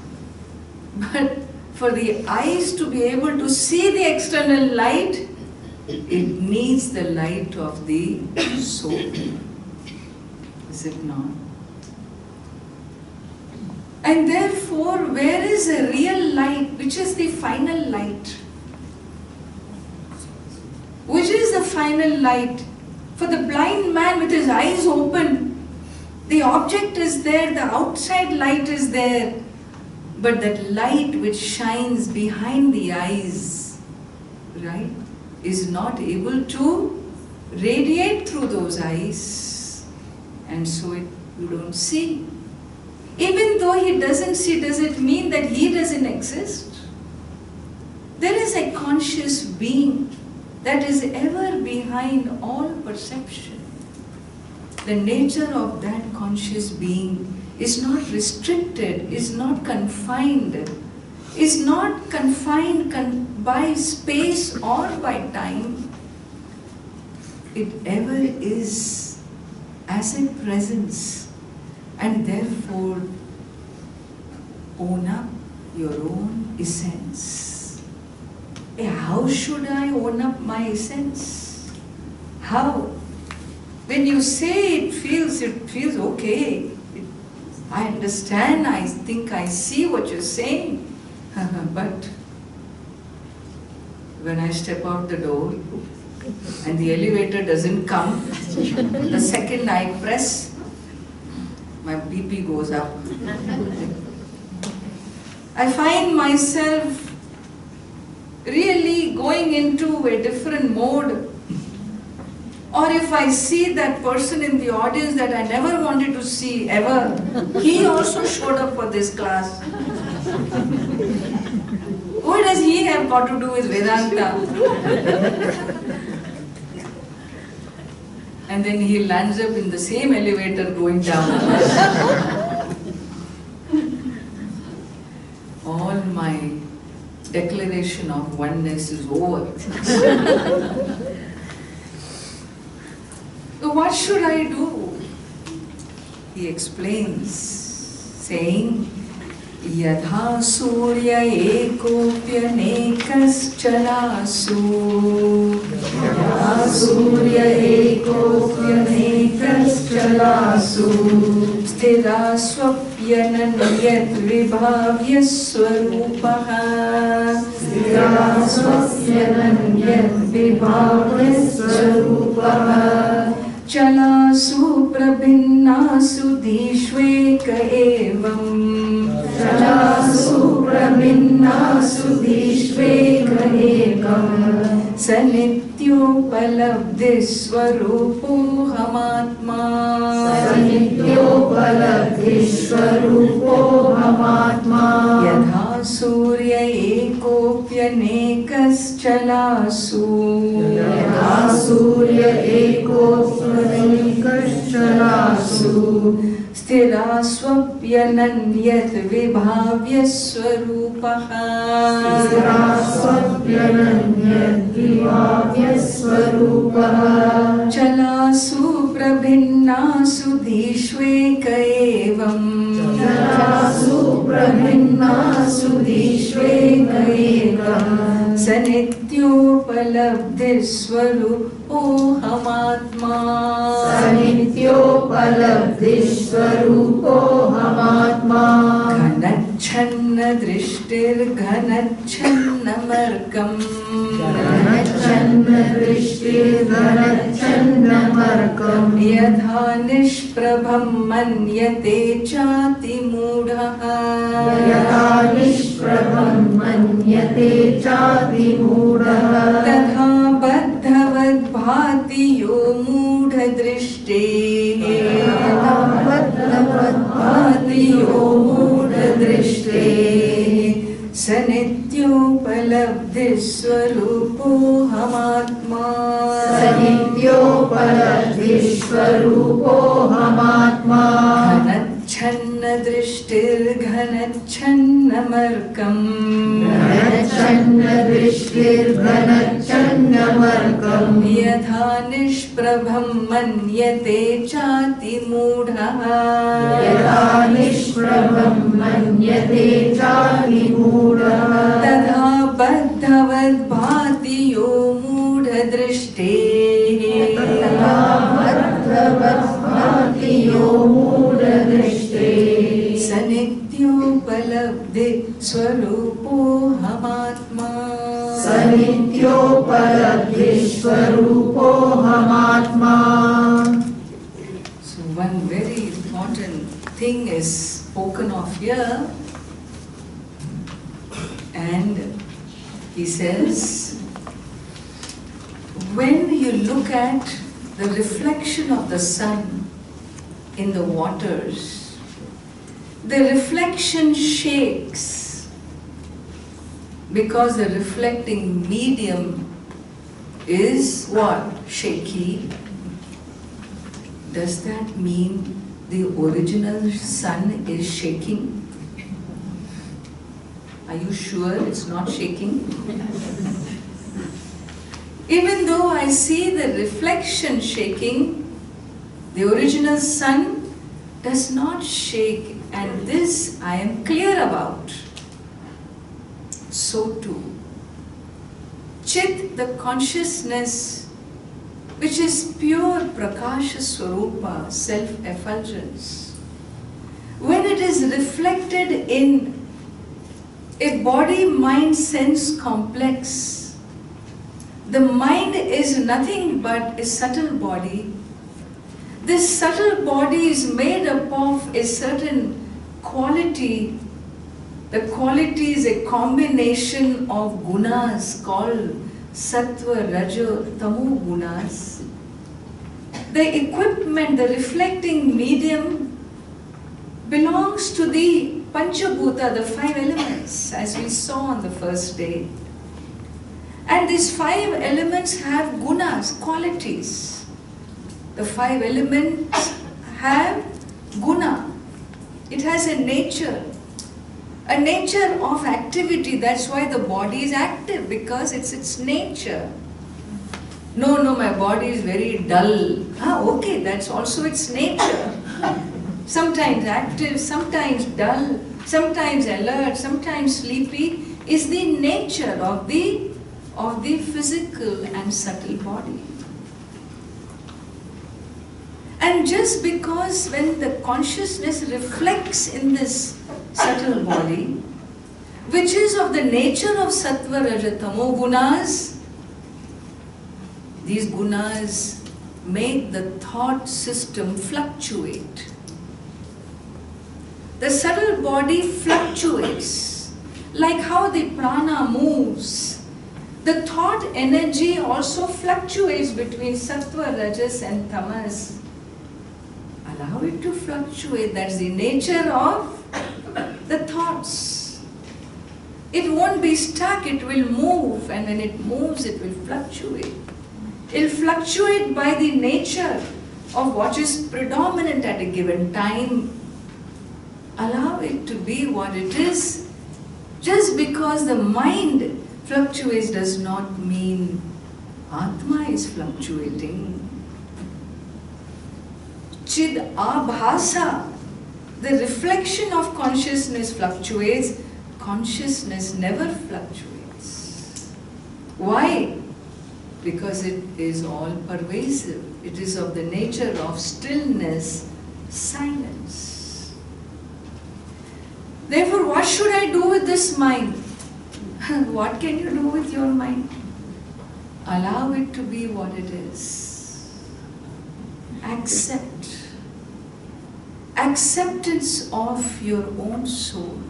B: but for the eyes to be able to see the external light, it needs the light of the soul. Is it not? And therefore, where is the real light? Which is the final light? Which is the final light? For the blind man with his eyes open, the object is there, the outside light is there, but that light which shines behind the eyes, right, is not able to radiate through those eyes, and so you don't see. Even though he doesn't see, does it mean that he doesn't exist? There is a conscious being that is ever behind all perception. The nature of that conscious being is not restricted, is not confined by space or by time. It ever is as a presence, and therefore own up your own essence. How should I own up my essence? How? When you say it feels okay. I understand, I think I see what you're saying. But when I step out the door and the elevator doesn't come, the second I press, my BP goes up. I find myself really going into a different mode. Or if I see that person in the audience that I never wanted to see ever, he also showed up for this class. What does he have got to do with Vedanta? And then he lands up in the same elevator going down. All my declaration of oneness is over. So what should I do? He explains, saying, यथा सूर्य एकोऽप्यनेकश्चलासु
C: यथा सूर्य एकोऽप्यनेकश्चलासु
B: स्थिरा स्वप्यनन्यद्विभाव्य स्वरूपः
C: स्थिरा स्वप्यनन्यद्विभाव्य स्वरूपः
B: चलासु प्रभिन्नासु दीष्वेक एवम्
C: चलासु प्रभिन्नासु दीष्वेक एकम्
B: स नित्योपलब्धिस्वरूपोऽहमात्मा
C: नित्योपलब्धिस्वरूपोऽहमात्मा
B: यथा सूर्य एकोऽप्यनेकश्चलासु
C: यथा सूर्य एकोऽप्यनेकश्चलासु
B: स्थिरा स्वप्यनन्यद्विभाव्य स्वरूपः
C: स्थिरा स्वप्यनन्यद्विभाव्य स्वरूपः
B: चलासु प्रभिन्नासु दीष्वेक एवम्
C: चलासु प्रभिन्नासु दीष्वेक एकम्
B: स नित्योपलब्धिस्वरूपोऽहमात्मा
C: स नित्योपलब्धिस्वरूपोऽहमात्मा
B: घनच्छन्न दृष्टिर्घनच्छन्नमर्कम्
C: घनच्छन्न दृष्टिर्घनच्छन्नमर्कम्
B: यथा निष्प्रभं मन्यते चातिमूढः
C: यथा निष्प्रभं मन्यते चातिमूढः
B: तथा बद्धवद्भाति यो मूढदृष्टेः
C: तथा बद्धवद्भाति यो मूढदृष्टेः
B: स नित्योपलब्धिस्वरूपोऽहमात्मा
C: स नित्योपलब्धिस्वरूपोऽहमात्मा
B: घनच्छन्न दृष्टिर्घनच्छन्नमर्कम्
C: घनच्छन्न दृष्टिर्घनच्छन्नमर्कम्
B: यथा निष्प्रभं मन्यते चातिमूढः
C: यथा निष्प्रभं मन्यते चातिमूढः
B: तथा बद्धवद्भाति यो मूढदृष्टेः
C: तथा बद्धवद्भाति यो मूढदृष्टेः
B: स नित्योपलब्धि स्वरूपोऽहमात्मा
C: स नित्योपलब्धिस्वरूपोऽहमात्मा.
B: So one very important thing is spoken of here, and he says, when you look at the reflection of the sun in the waters, the reflection shakes because the reflecting medium is what? Shaky. Does that mean the original sun is shaking? Are you sure it's not shaking? Even though I see the reflection shaking, the original sun does not shake, and this I am clear about. So too, Chit, the consciousness which is pure Prakasha Swarupa, self-effulgence, when it is reflected in a body-mind-sense complex, the mind is nothing but a subtle body. This subtle body is made up of a certain quality. The quality is a combination of gunas called Sattva, Raja, Tamu gunas. The equipment, the reflecting medium belongs to the Panchabhuta, the 5 elements, as we saw on the first day. And these 5 elements have gunas, qualities. The 5 elements have guna. It has a nature of activity. That's why the body is active, because it's its nature. No, my body is very dull. Okay, that's also its nature. sometimes active, sometimes dull, sometimes alert, sometimes sleepy, is the nature of the physical and subtle body. And just because when the consciousness reflects in this subtle body, which is of the nature of sattva, raja, tamo gunas, these gunas make the thought system fluctuate. The subtle body fluctuates, like how the prana moves. The thought energy also fluctuates between sattva, rajas and tamas. Allow it to fluctuate. That's the nature of the thoughts. It won't be stuck, it will move, and when it moves, it will fluctuate. It will fluctuate by the nature of what is predominant at a given time. Allow it to be what it is. Just because the mind fluctuates does not mean Atma is fluctuating. Chid abhasa, the reflection of consciousness fluctuates, consciousness never fluctuates. Why? Because it is all pervasive. It is of the nature of stillness, silence. Therefore, what should I do with this mind? What can you do with your mind? Allow it to be what it is. Accept. Acceptance of your own soul.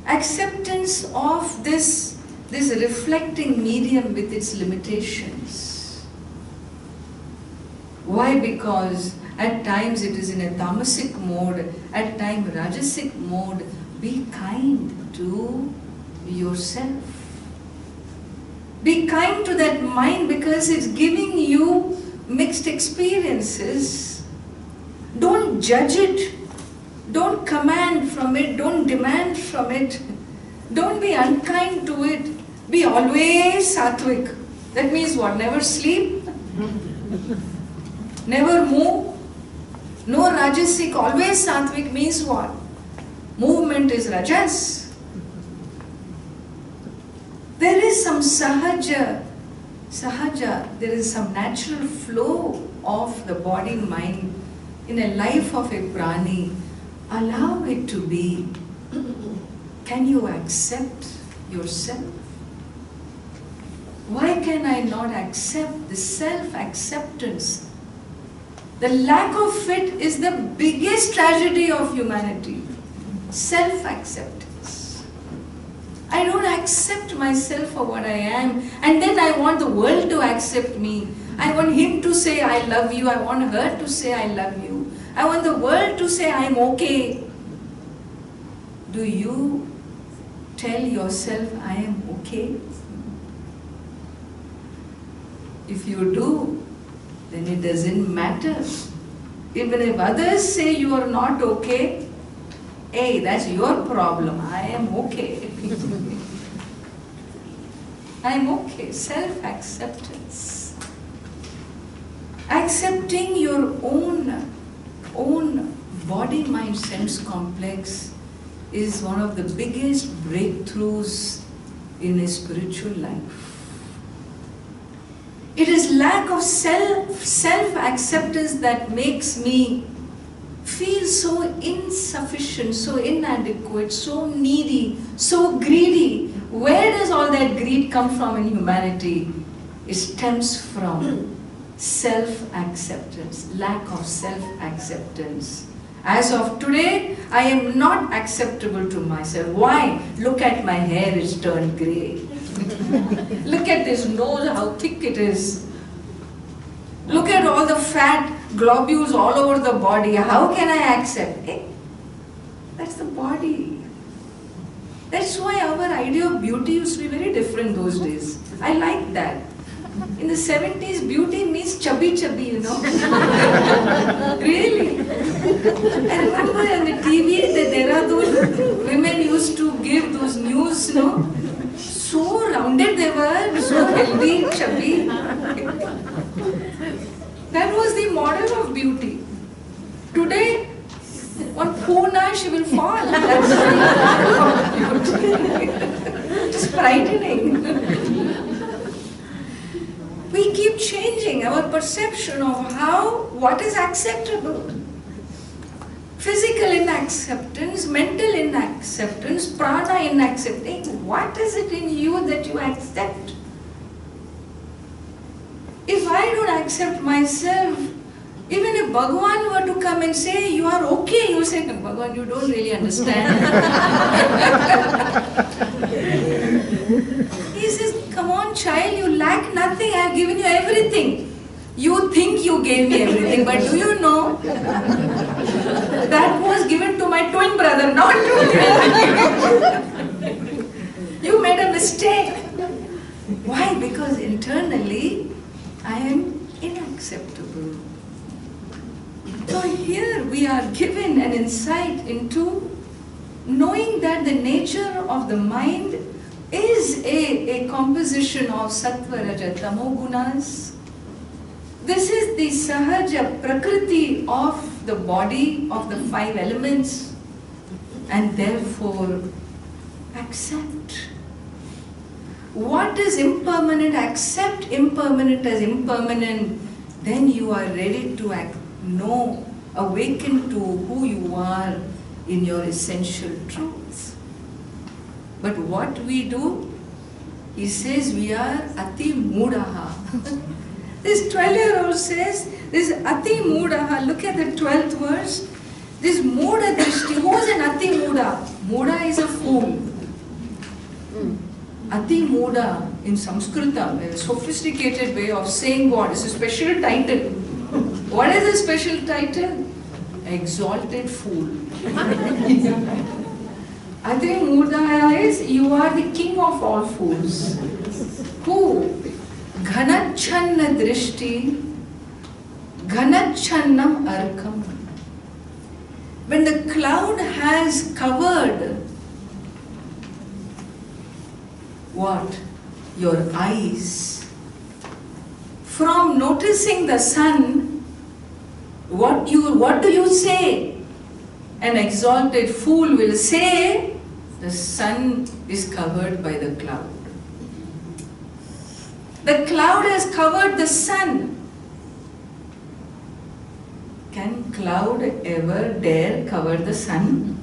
B: Acceptance of this reflecting medium with its limitations. Why? Because at times it is in a tamasic mode, at times rajasic mode. Be kind to yourself. Be kind to that mind because it's giving you mixed experiences. Don't judge it. Don't command from it. Don't demand from it. Don't be unkind to it. Be always sattvic. That means what? Never sleep. Never move. No rajasic. Always sattvic means what? Movement is rajas. There is some sahaja, there is some natural flow of the body mind in a life of a prani. Allow it to be. Can you accept yourself? Why can I not accept the self-acceptance? The lack of it is the biggest tragedy of humanity. Self-acceptance. I don't accept myself for what I am, and then I want the world to accept me. I want him to say I love you. I want her to say I love you. I want the world to say I'm okay. Do you tell yourself I am okay? If you do, then it doesn't matter. Even if others say you are not okay, hey, that's your problem. I am okay. I am okay. Self-acceptance. Accepting your own body-mind sense complex is one of the biggest breakthroughs in a spiritual life. It is lack of self-acceptance that makes me feel so insufficient, so inadequate, so needy, so greedy. Where does all that greed come from in humanity? It stems from self-acceptance, lack of self-acceptance. As of today, I am not acceptable to myself. Why? Look at my hair, it's turned grey. Look at this nose, how thick it is. Look at all the fat globules all over the body. How can I accept? Hey, that's the body. That's why our idea of beauty used to be very different those days. I like that. In the 70s, beauty means chubby, you know. Really. I remember on the TV that there are those women used to give those news, you know. So rounded they were, so healthy, chubby. That was the model of beauty. Today, on Pune, she will fall. That's it's frightening. We keep changing our perception of what is acceptable. Physical inacceptance, mental inacceptance, prana inacceptance. What is it in you that you accept? If I don't accept myself, even if Bhagavan were to come and say, you are okay, you say, no, Bhagavan, you don't really understand. He says, come on child, you lack nothing, I have given you everything. You think you gave me everything, but do you know? That was given to my twin brother, not to me. You made a mistake. Why? Because internally, I am inacceptable. So here we are given an insight into knowing that the nature of the mind is a composition of sattva, raja, tamo gunas. This is the sahaja prakriti of the body of the 5 elements, and therefore accept. What is impermanent, accept impermanent as impermanent, then you are ready to awaken to who you are in your essential truths. But what we do, he says we are ati mudaha. This 12-year-old says, this ati mudaha, look at the 12th verse, this muda drishti, who is an ati muda? Muda is a fool. Ati muda in Sanskrita, a sophisticated way of saying God, is a special title. What is the special title? Exalted fool. Ati muda is, you are the king of all fools. Who? Ghanachanna drishti, ghanachannam arkam. When the cloud has covered what? Your eyes. From noticing the sun, what do you say? An exalted fool will say, the sun is covered by the cloud. The cloud has covered the sun. Can cloud ever dare cover the sun?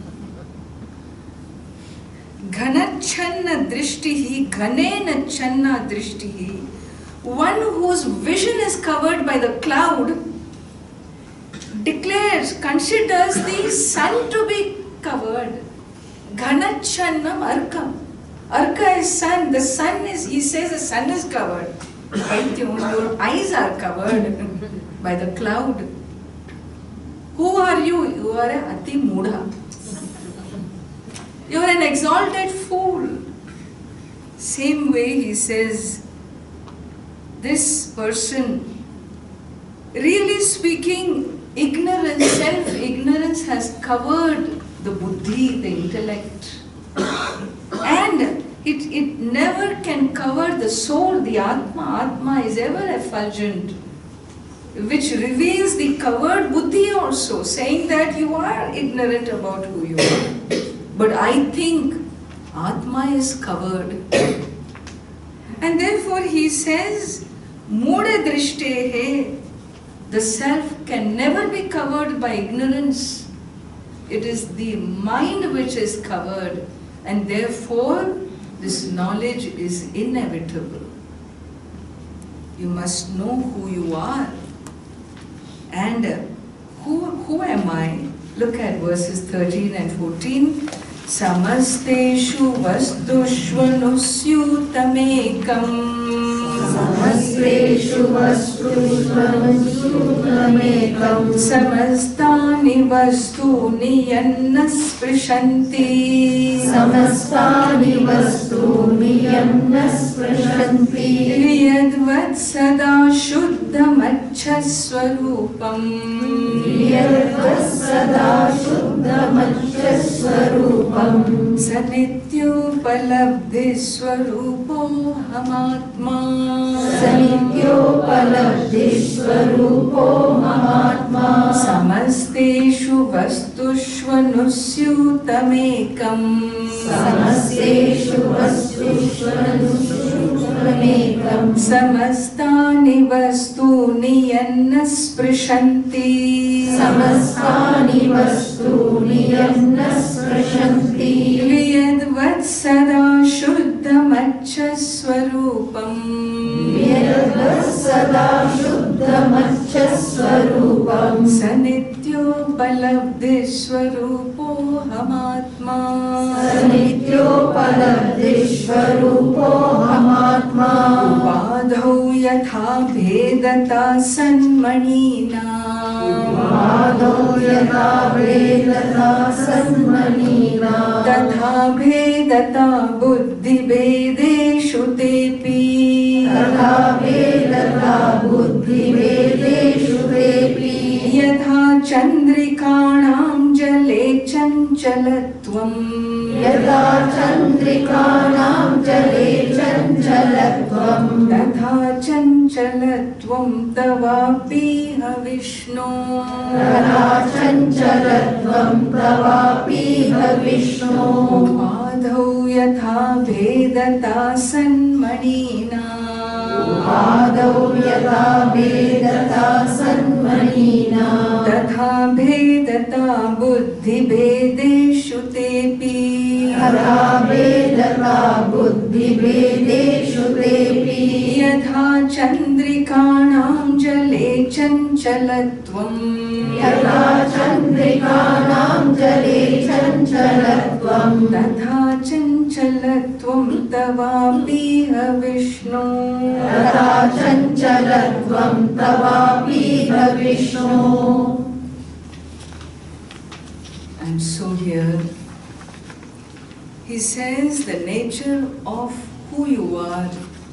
B: Ghanachanna drishtihi, ghanena channa drishtihi. One whose vision is covered by the cloud considers the sun to be covered. Ghanachannam arkam. Arka is sun. The sun is, he says the sun is covered. Your eyes are covered by the cloud. Who are you? You are a ati mudha. You are an exalted fool. Same way he says, this person, really speaking, ignorance, self-ignorance has covered the buddhi, the intellect. And it never can cover the soul, the atma. Atma is ever effulgent, which reveals the covered buddhi also, saying that you are ignorant about who you are. But I think atma is covered. And therefore he says, Muda drishte, the self can never be covered by ignorance. It is the mind which is covered, and therefore this knowledge is inevitable. You must know who you are. And who am I? Look at verses 13 and 14. Samasteshu vastushvanusyutamekam.
C: Samasteshu vastushvanusyutamekam.
B: Samastani vastuni yanna sprishanti.
C: Samastani vastuni yanna sprishanti.
B: Yadvat sada shuddham achhaswarupam.
C: Yadvat sada shuddham achhaswarupam. Sarupam
B: Sanityopaladhi Swarupo Hamatma
C: Sanityopaladhi Swarupo Mahatma
B: Samasteshu Vastushvanusyutamekam
C: Samasteshu Vastushvanusyutamekam
B: Samastani Vastuni Yanna Sprishanti
C: Samastani Vastuni Yanna Sprashanti
B: Vyadvat Sada Shuddhamaccha Swarupam
C: Vyadvat Sada Shuddhamaccha Swarupam
B: Sanityopaladhi Swarupo Hamatma
C: Sanityopaladhi Swarupo Hamatma
B: Upadhau yatha bhedata sanmanina
C: Madho yatha vedata sanmanina
B: Tatha bhedata buddhi bedeshu tepi
C: Tatha vedata buddhi vedeshu tepi
B: Yatha chandrikanam jale chanchalatvam
C: Yatha chandrikanam jale chanchalatvam
B: Tatha chanchalatvam tavapi Vishnu
C: Tata chanchalatvam tavapi Vishnu
B: Upadhau yatha bhedata sanmanina
C: Adau yatha vedata sanmanina
B: Tatha bhedata buddhi bedeshu tepi
C: Tata vedata buddhi vedeshu tepi
B: Yatha chandrikanam jale chanchalatvam
C: Yatha chandrikanam jale chanchalatvam
B: Tatha chanchalatvam tavapi Vishnu
C: Tata chanchalatvam tavapi Vishnu.
B: And so here he says the nature of who you are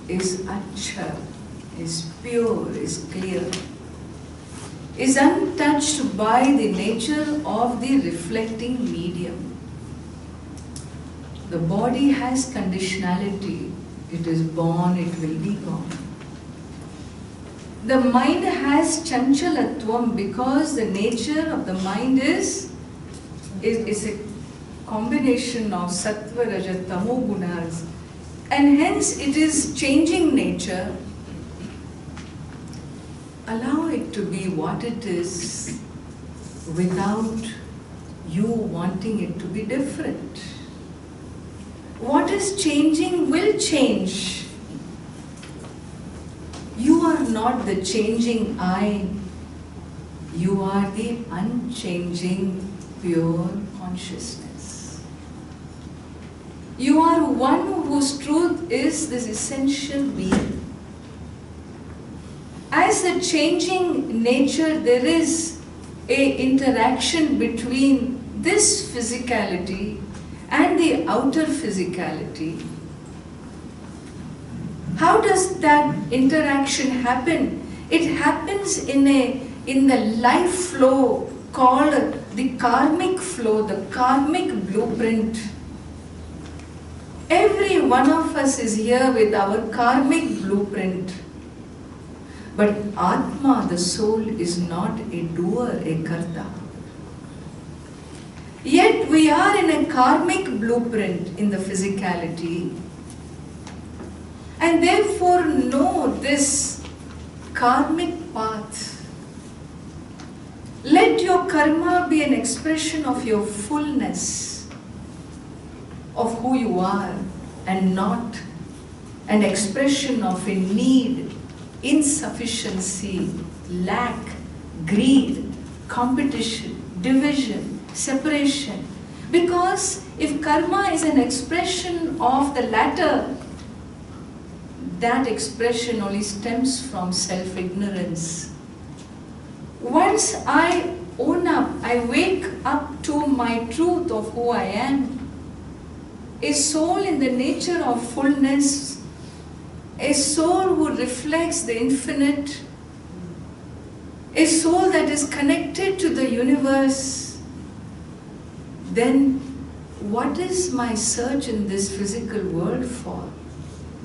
B: is acha, is pure, is clear, is untouched by the nature of the reflecting medium. The body has conditionality. It is born, it will be gone. The mind has chanchalatvam because the nature of the mind is a combination of sattva, raja, tamo gunas, and hence it is changing nature. Allow it to be what it is without you wanting it to be different. What is changing will change. You are not the changing I. You are the unchanging, pure consciousness. You are one whose truth is this essential being. As the changing nature, there is an interaction between this physicality and the outer physicality. How does that interaction happen? It happens in the life flow called the karmic flow, the karmic blueprint. Every one of us is here with our karmic blueprint. But Atma, the soul, is not a doer, a karta. Yet we are in a karmic blueprint in the physicality, and therefore know this karmic path. Let your karma be an expression of your fullness, of who you are, and not an expression of a need, insufficiency, lack, greed, competition, division, separation. Because if karma is an expression of the latter, that expression only stems from self-ignorance. Once I own up, I wake up to my truth of who I am, a soul in the nature of fullness, a soul who reflects the infinite, a soul that is connected to the universe, then what is my search in this physical world for?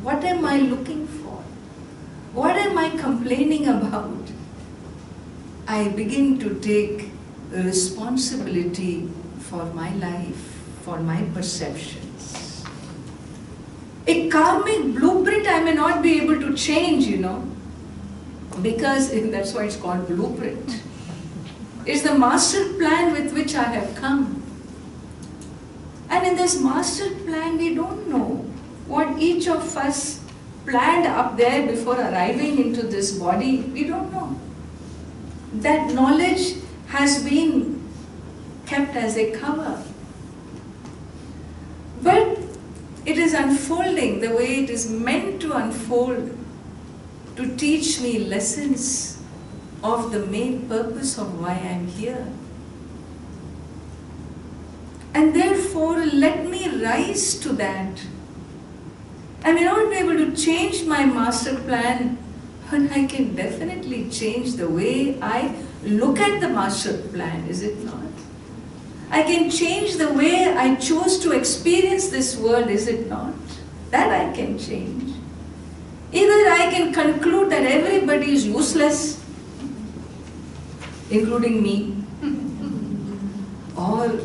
B: What am I looking for? What am I complaining about? I begin to take responsibility for my life, for my perceptions. A karmic blueprint I may not be able to change, because that's why it's called blueprint. It's the master plan with which I have come. And in this master plan, we don't know what each of us planned up there before arriving into this body. We don't know. That knowledge has been kept as a cover. But it is unfolding the way it is meant to unfold, to teach me lessons of the main purpose of why I am here. And therefore, let me rise to that. I may not be able to change my master plan, but I can definitely change the way I look at the master plan, is it not? I can change the way I choose to experience this world, is it not? That I can change. Either I can conclude that everybody is useless, including me, or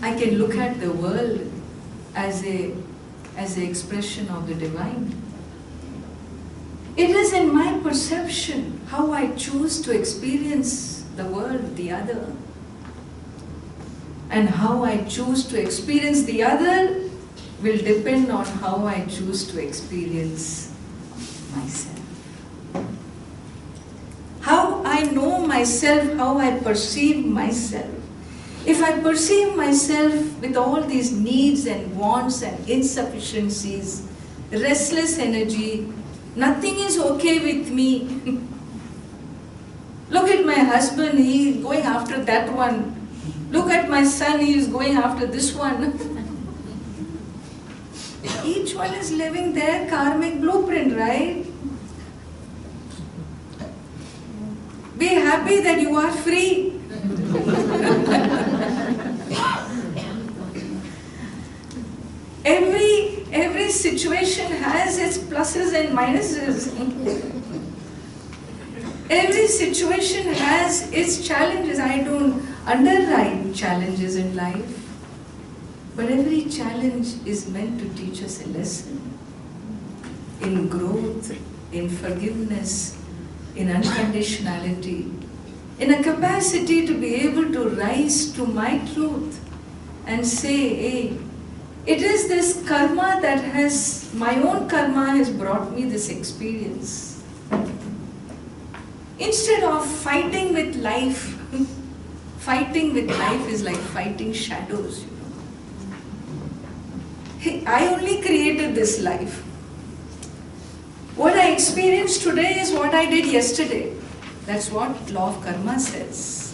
B: I can look at the world as an expression of the divine. It is in my perception how I choose to experience the world, the other. And how I choose to experience the other will depend on how I choose to experience myself. How I know myself, how I perceive myself. If I perceive myself with all these needs and wants and insufficiencies, restless energy, nothing is okay with me. Look at my husband, he is going after that one. Look at my son, he is going after this one. Each one is living their karmic blueprint, right? Be happy that you are free. Every situation has its pluses and minuses. Every situation has its challenges. I don't underwrite challenges in life. But every challenge is meant to teach us a lesson in growth, in forgiveness, in unconditionality, in a capacity to be able to rise to my truth and say, hey, it is this karma that has, my own karma has brought me this experience. Instead of fighting with life, fighting with life is like fighting shadows, Hey, I only created this life. What I experienced today is what I did yesterday. That's what law of karma says.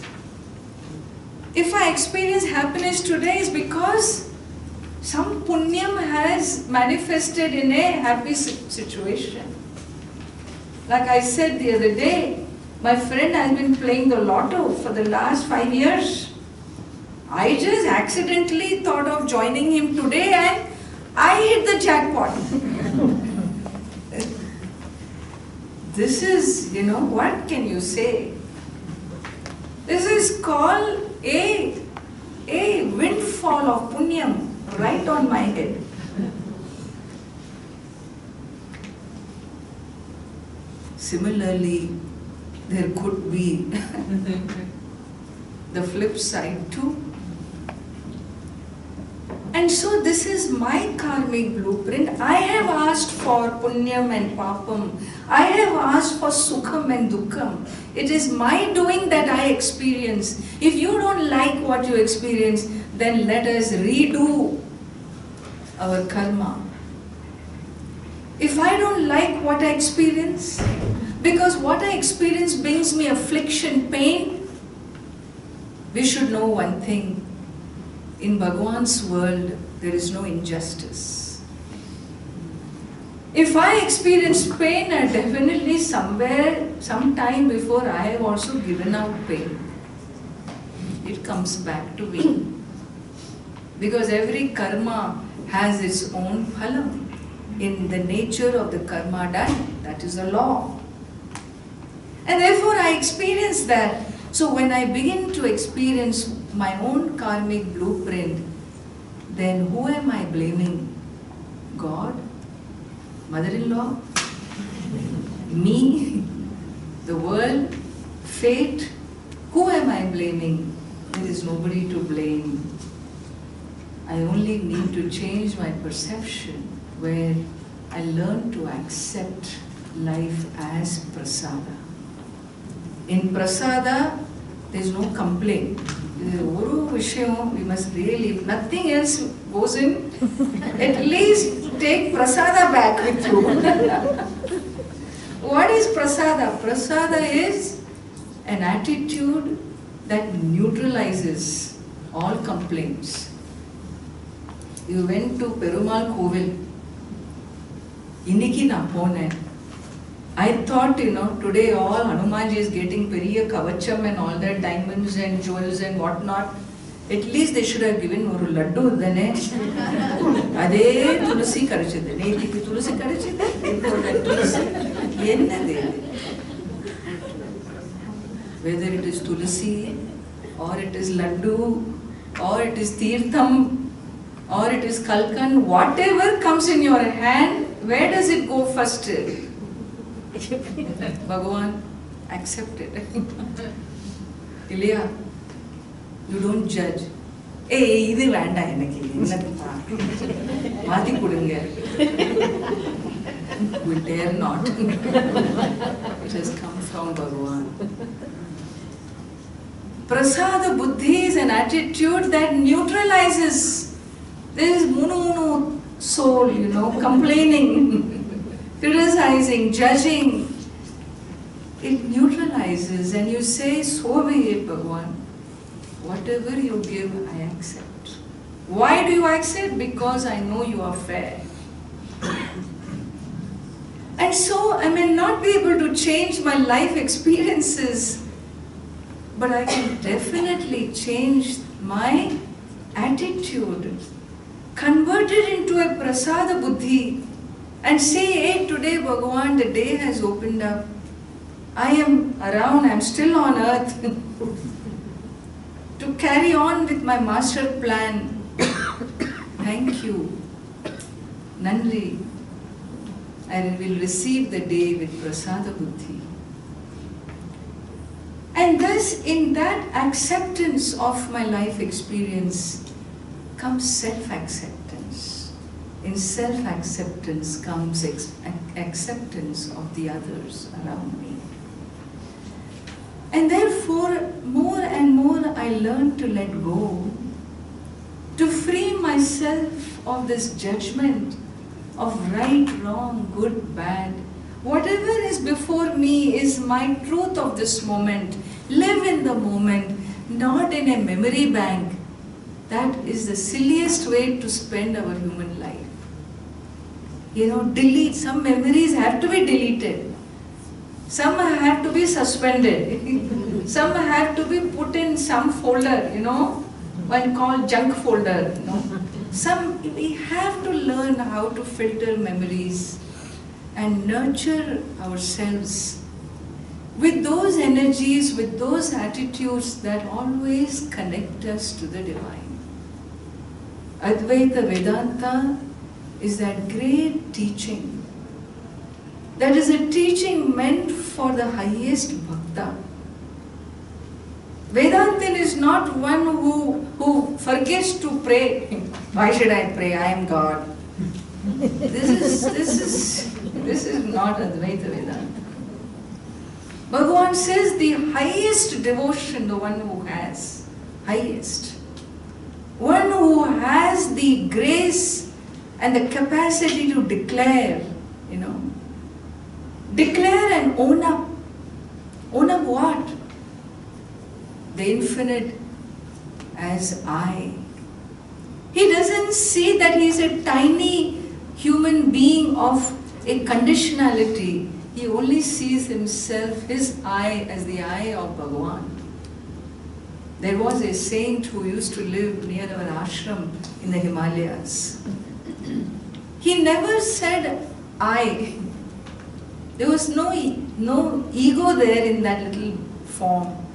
B: If I experience happiness today, is because some punyam has manifested in a happy situation. Like I said the other day, my friend has been playing the lotto for the last 5 years. I just accidentally thought of joining him today and I hit the jackpot. This is, what can you say? This is called a windfall of punyam right on my head. Similarly, there could be the flip side too. And so this is my karmic blueprint. I have asked for punyam and papam. I have asked for sukham and dukkham. It is my doing that I experience. If you don't like what you experience, then let us redo our karma. If I don't like what I experience, because what I experience brings me affliction, pain, we should know one thing. In Bhagwan's world, there is no injustice. If I experience pain, definitely somewhere, sometime before, I have also given out pain. It comes back to me. Because every karma has its own phalam in the nature of the karma done. That is a law. And therefore I experience that. So when I begin to experience my own karmic blueprint, then who am I blaming? God? Mother-in-law? Me? The world? Fate? Who am I blaming? There is nobody to blame. I only need to change my perception where I learn to accept life as prasada. In prasada, there is no complaint. We must really, if nothing else goes in, at least take prasada back with you. What is prasada? Prasada is an attitude that neutralizes all complaints. You went to Perumal Kovil. Inniki na ponen. I thought, today all Hanumanji is getting periya kavacham and all that, diamonds and jewels and whatnot. At least they should have given oru laddu udane. Ade tulsi karichide. Neetiki tulsi karichide. Whether it is tulsi, or it is laddu, or it is tirtham, or it is kalkan, whatever comes in your hand, where does it go first? Bhagavan, accept it. Ilya, you don't judge. Hey, idu vanda enakku ennadha maati kudunga. We dare not. It has come from Bhagavan. Prasada buddhi is an attitude that neutralizes. There is munu soul, complaining, criticizing, judging. It neutralizes and you say, so be it, Bhagavan. Whatever you give, I accept. Why do you accept? Because I know you are fair. And so I may not be able to change my life experiences, but I can definitely change my attitude, convert it into a prasada buddhi and say, hey, today Bhagavan, the day has opened up. I am around, I am still on earth to carry on with my master plan. Thank you. Nandri. I will receive the day with prasada buddhi. And thus, in that acceptance of my life experience comes self-acceptance. In self-acceptance comes acceptance of the others around me. And therefore, more and more I learn to let go, to free myself of this judgment of right, wrong, good, bad. Whatever is before me is my truth of this moment. Live in the moment, not in a memory bank. That is the silliest way to spend our human life. Delete. Some memories have to be deleted. Some have to be suspended. Some have to be put in some folder, one called junk folder. We have to learn how to filter memories and nurture ourselves with those energies, with those attitudes that always connect us to the divine. Advaita Vedanta is that great teaching. That is a teaching meant for the highest bhakta. Vedantin is not one who forgets to pray. Why should I pray? I am God. This is not Advaita Vedanta. Bhagavan says the highest devotion, the one who has, highest. One who has the grace and the capacity to declare, declare and own up. Own up what? The infinite as I. He doesn't see that he is a tiny human being of a conditionality. He only sees himself, his I, as the I of Bhagavan. There was a saint who used to live near our ashram in the Himalayas. He never said I. There was no ego there in that little form.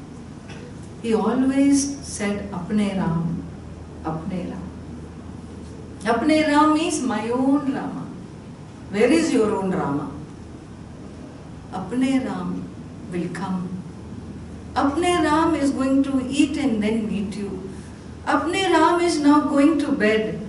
B: He always said Apne Ram, Apne Ram. Apne Ram means my own Rama. Where is your own Rama? Apne Ram will come. Apne Ram is going to eat and then meet you. Apne Ram is now going to bed.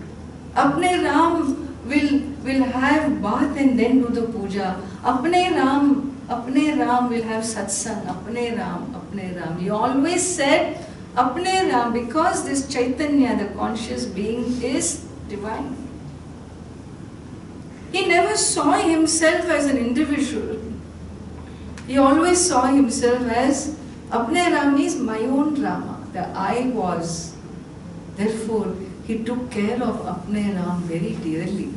B: Apne Ram will have bath and then do the puja. Apne Ram will have satsang. Apne Ram. He always said Apne Ram because this Chaitanya, the conscious being, is divine. He never saw himself as an individual. He always saw himself as Apne Ram is my own Rama. The I was. Therefore, he took care of Apne Ram very dearly.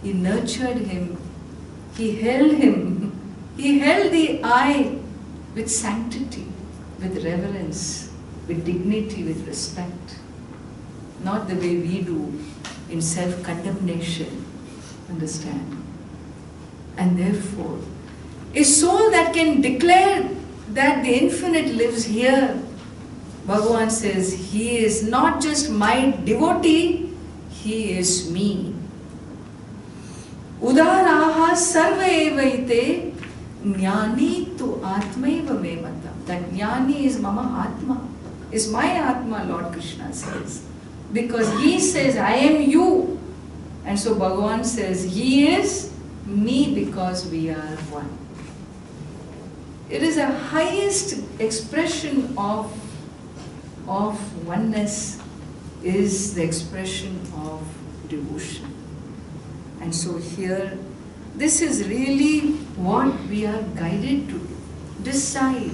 B: He nurtured him. He held him. He held the I with sanctity, with reverence, with dignity, with respect. Not the way we do in self-condemnation. Understand? And therefore, a soul that can declare that the infinite lives here, Bhagavan says, he is not just my devotee, he is me. Udaraha sarva evaite jnani tu atmaiva me matam. That jnani is mama atma, is my atma, Lord Krishna says. Because he says, I am you. And so Bhagavan says, he is me because we are one. It is a highest expression of oneness, is the expression of devotion. And so here, this is really what we are guided to do. Decide.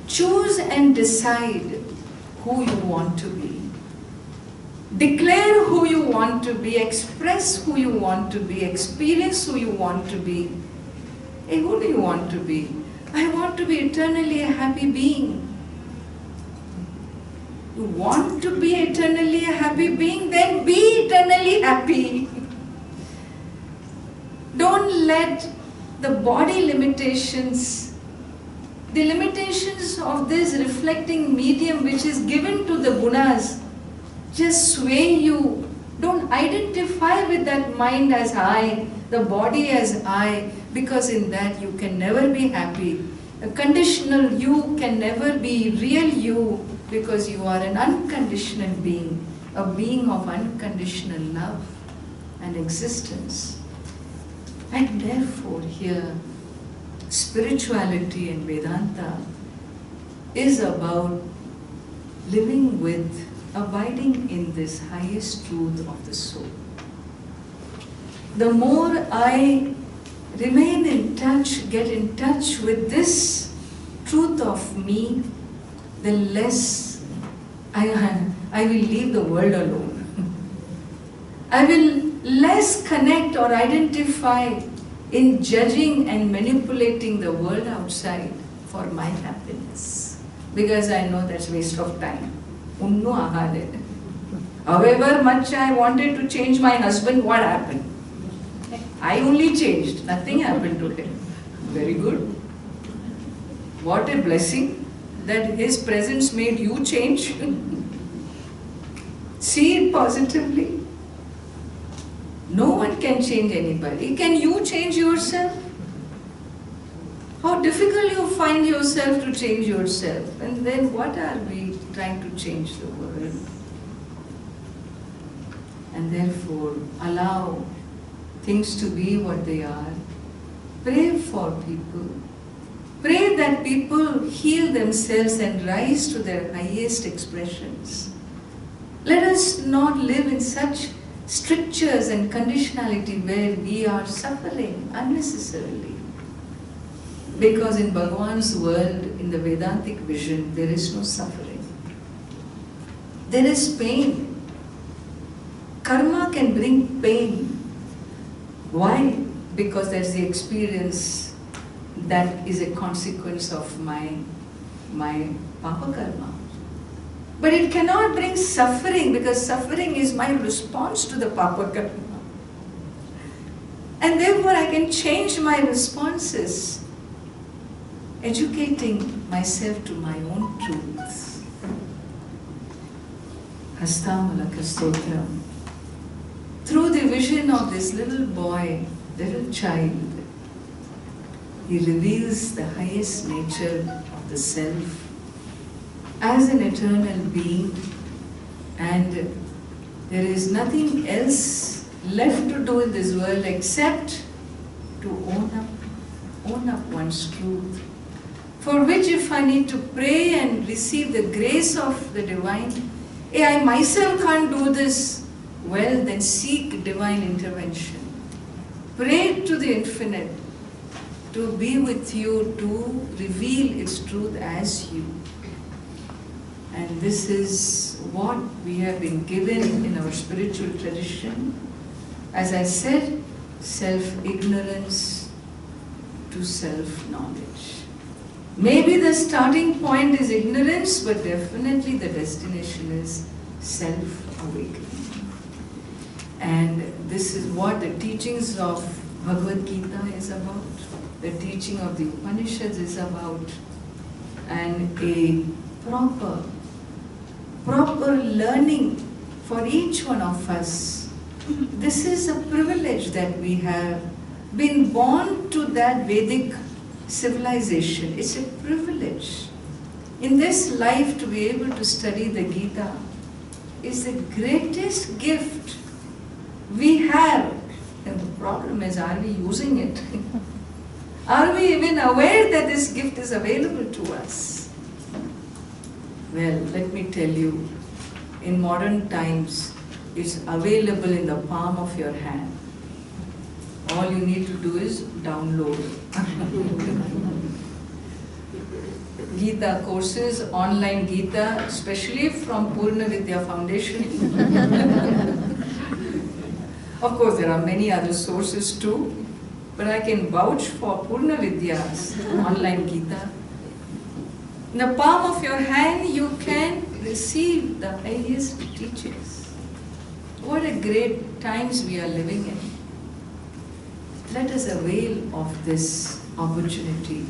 B: Choose and decide who you want to be. Declare who you want to be. Express who you want to be. Experience who you want to be. Hey, who do you want to be? I want to be eternally a happy being. You want to be eternally a happy being? Then be eternally happy. Don't let the body limitations, the limitations of this reflecting medium which is given to the gunas, just sway you. Don't identify with that mind as I, the body as I, because in that you can never be happy. A conditional you can never be real you, because you are an unconditional being, a being of unconditional love and existence. And therefore here, spirituality and Vedanta is about living with, abiding in this highest truth of the soul. The more I remain in touch, get in touch with this truth of me, the less I will leave the world alone. I will less connect or identify in judging and manipulating the world outside for my happiness. Because I know that's waste of time. Unnu ahade. However much I wanted to change my husband, what happened? I only changed, nothing happened to him. Very good. What a blessing that his presence made you change. See it positively. No one can change anybody. Can you change yourself? How difficult you find yourself to change yourself. And then what are we trying to change the world? And therefore allow things to be what they are. Pray for people. Pray that people heal themselves and rise to their highest expressions. Let us not live in such strictures and conditionality where we are suffering unnecessarily. Because in Bhagavan's world, in the Vedantic vision, there is no suffering. There is pain. Karma can bring pain. Why? Because there's the experience that is a consequence of my my papa karma. But it cannot bring suffering, because suffering is my response to the papa karma. And therefore I can change my responses, educating myself to my own truths. Hastamalaka Stotram. Through the vision of this little boy, little child, he reveals the highest nature of the self as an eternal being, and there is nothing else left to do in this world except to own up one's truth, for which if I need to pray and receive the grace of the divine, I myself can't do this, well then seek divine intervention. Pray to the infinite to be with you, to reveal its truth as you. And this is what we have been given in our spiritual tradition. As I said, self-ignorance to self-knowledge. Maybe the starting point is ignorance, but definitely the destination is self-awakening. And this is what the teachings of Bhagavad Gita is about, the teaching of the Upanishads is about, and a proper learning for each one of us. This is a privilege that we have been born to that Vedic civilization. It's a privilege. In this life to be able to study the Gita is the greatest gift we have. And the problem is, are we using it? Are we even aware that this gift is available to us? Well, let me tell you, in modern times, it's available in the palm of your hand. All you need to do is download. Gita courses, online Gita, especially from Purna Vidya Foundation. Of course, there are many other sources too, but I can vouch for Purna Vidya's online Gita. In the palm of your hand, you can receive the highest teachings. What a great times we are living in. Let us avail of this opportunity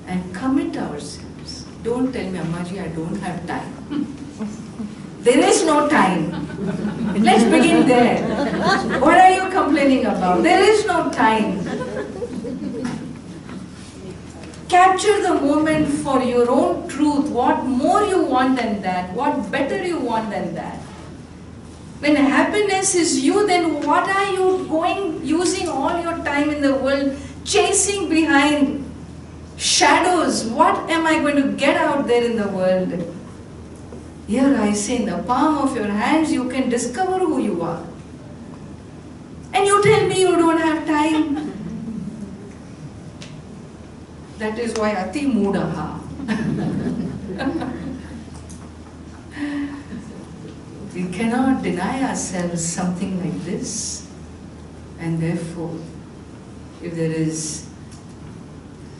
B: and commit ourselves. Don't tell me, Ammaji, I don't have time. There is no time. Let's begin there. What are you complaining about? There is no time. Capture the moment for your own truth. What more you want than that? What better you want than that? When happiness is you, then what are you using all your time in the world chasing behind shadows? What am I going to get out there in the world? Here I say, in the palm of your hands, you can discover who you are. And you tell me you don't have time. That is why Ati Mudaha. We cannot deny ourselves something like this. And therefore, if there is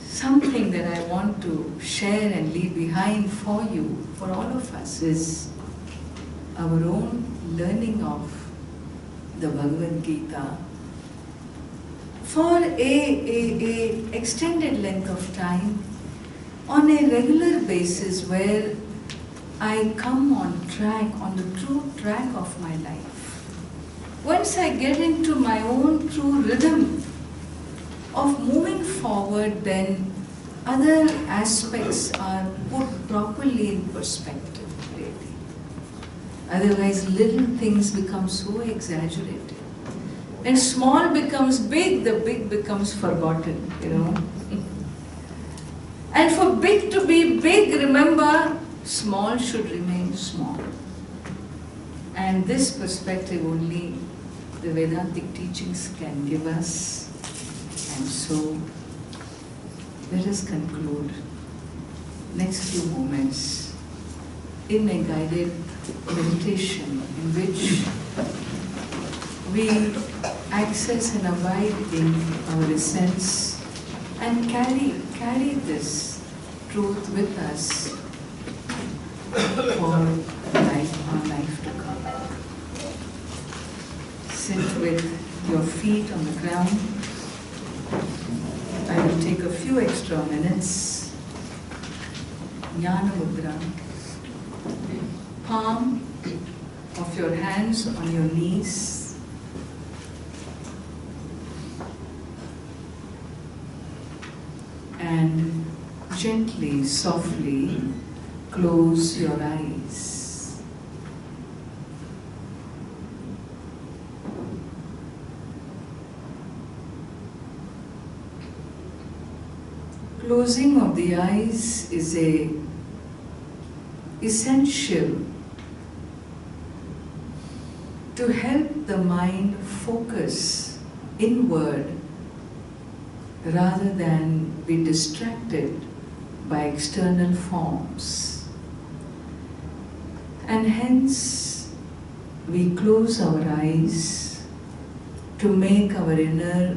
B: something that I want to share and leave behind for you, for all of us, is our own learning of the Bhagavad Gita for a extended length of time on a regular basis, where I come on track, on the true track of my life. Once I get into my own true rhythm of moving forward, then other aspects are put properly in perspective, really. Otherwise, little things become so exaggerated. When small becomes big, the big becomes forgotten, you know. And for big to be big, remember, small should remain small. And this perspective only the Vedantic teachings can give us. And so, let us conclude next few moments in a guided meditation in which we access and abide in our essence and carry truth with us for our life to come. Sit with your feet on the ground. I will take a few extra minutes. Jnana Mudra. Palm of your hands on your knees. And gently, softly close your eyes. Closing of the eyes is essential to help the mind focus inward rather than be distracted by external forms. And hence we close our eyes to make our inner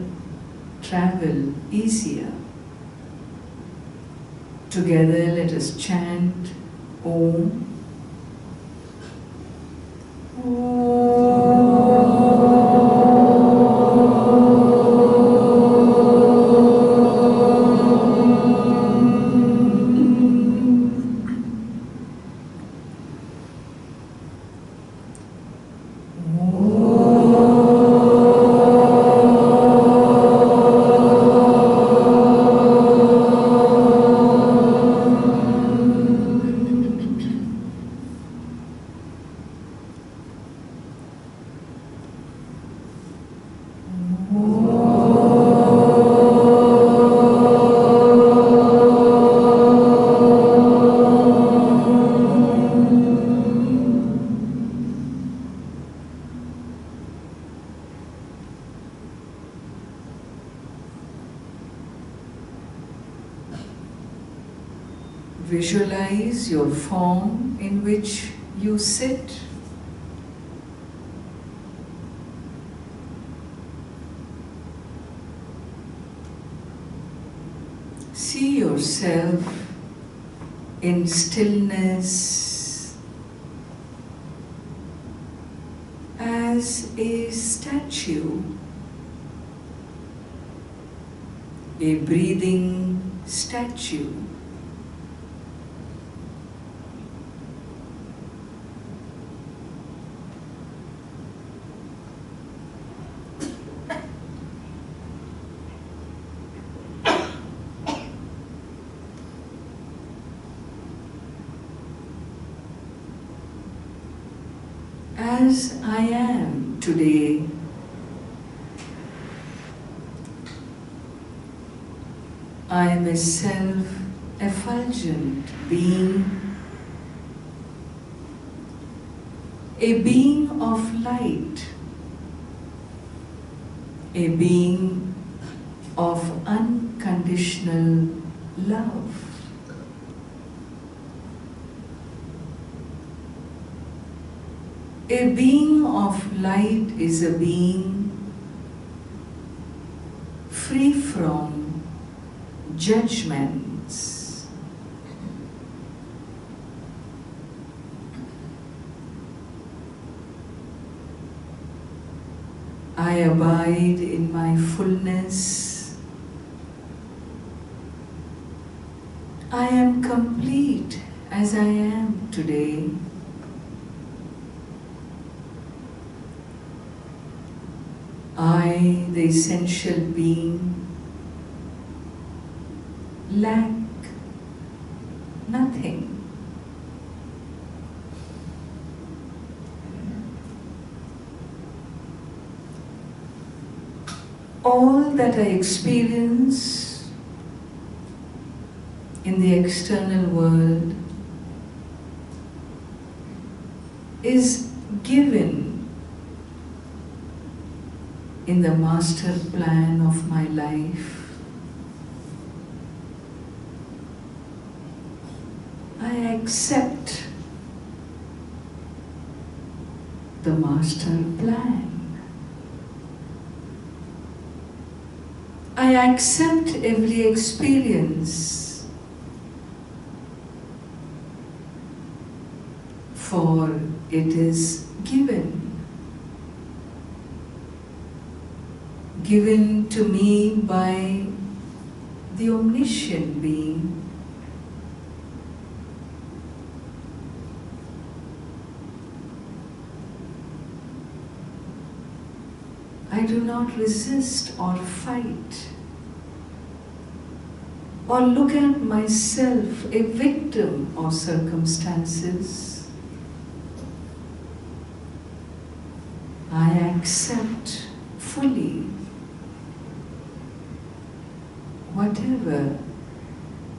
B: travel easier. Together let us chant Om. Visualize your form in which you sit. See yourself in stillness as a statue, a breathing statue. As I am today, I am a self-effulgent being, a being of light, a being of unconditional love. A being of light is a being free from judgments. I abide in my fullness. I am complete as I am today. I, the essential being, lack nothing. All that I experience in the external world is given in the master plan of my life. I accept the master plan. I accept every experience for it is given. Given to me by the omniscient being. I do not resist or fight or look at myself a victim of circumstances. I accept fully whatever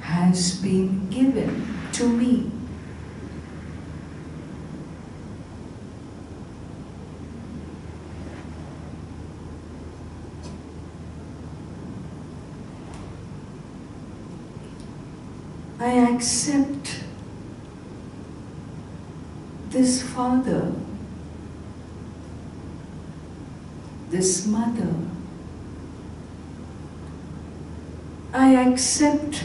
B: has been given to me. I accept this father, this mother. I accept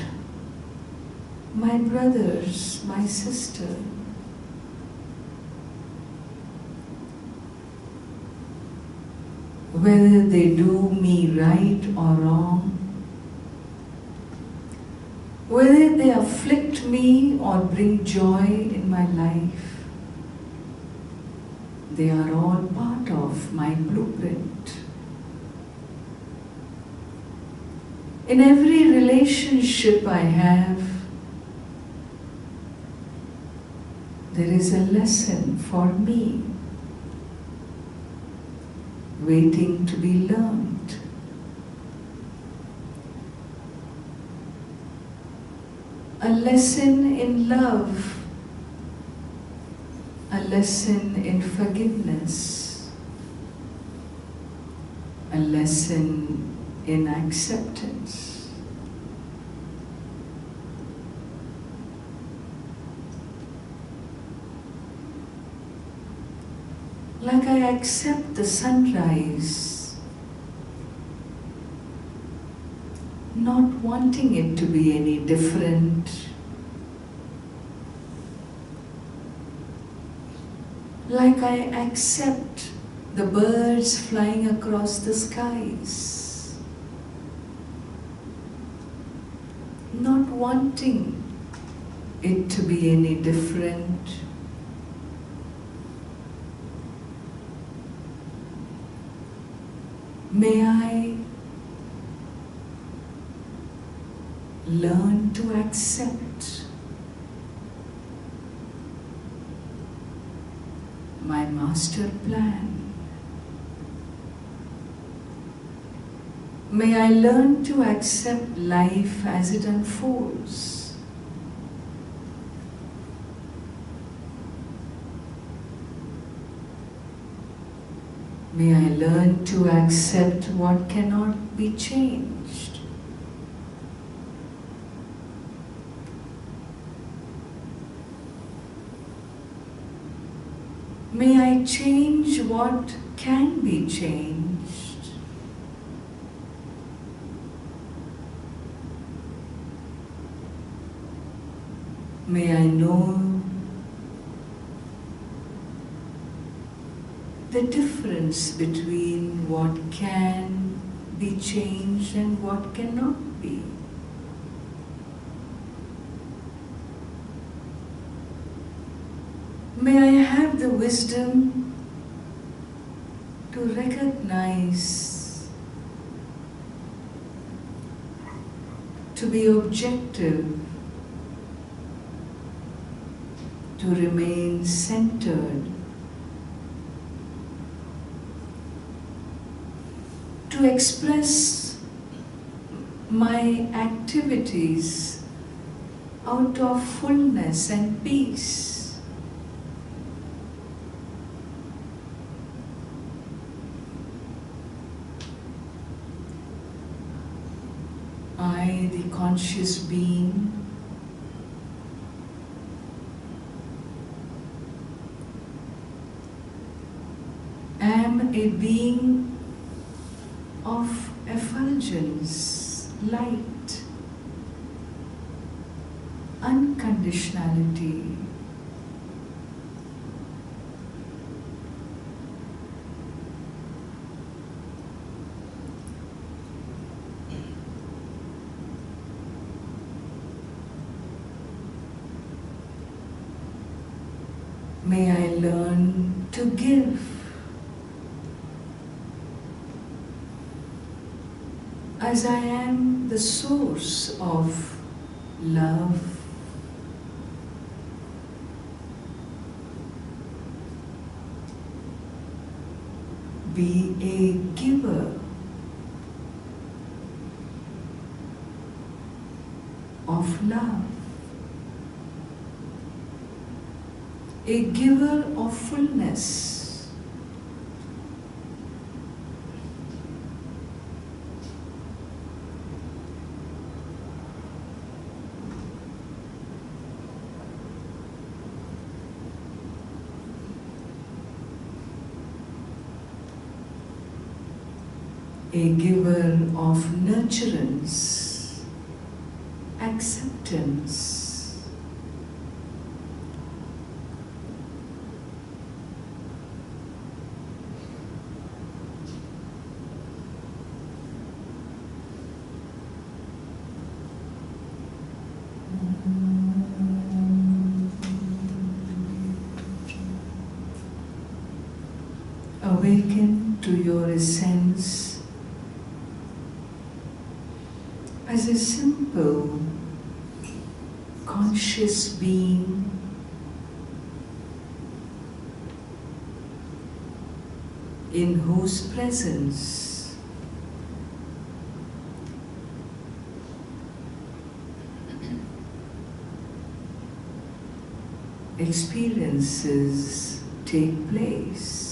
B: my brothers, my sister. Whether they do me right or wrong, whether they afflict me or bring joy in my life, they are all part of my blueprint. In every relationship I have, there is a lesson for me waiting to be learned. A lesson in love, a lesson in forgiveness, a lesson in acceptance. Like I accept the sunrise, not wanting it to be any different. Like I accept the birds flying across the skies, not wanting it to be any different. May I learn to accept my master plan. May I learn to accept life as it unfolds. May I learn to accept what cannot be changed. May I change what can be changed. May I know the difference between what can be changed and what cannot be. May I have the wisdom to recognize, to be objective, to remain centered, to express my activities out of fullness and peace. I, the conscious being, am a being of effulgence, light, unconditionality, learn to give. As I am the source of love, be a giver of love, a giver of fullness. A giver of nurturance, acceptance, awaken to your essence as a simple, conscious being in whose presence experiences take place.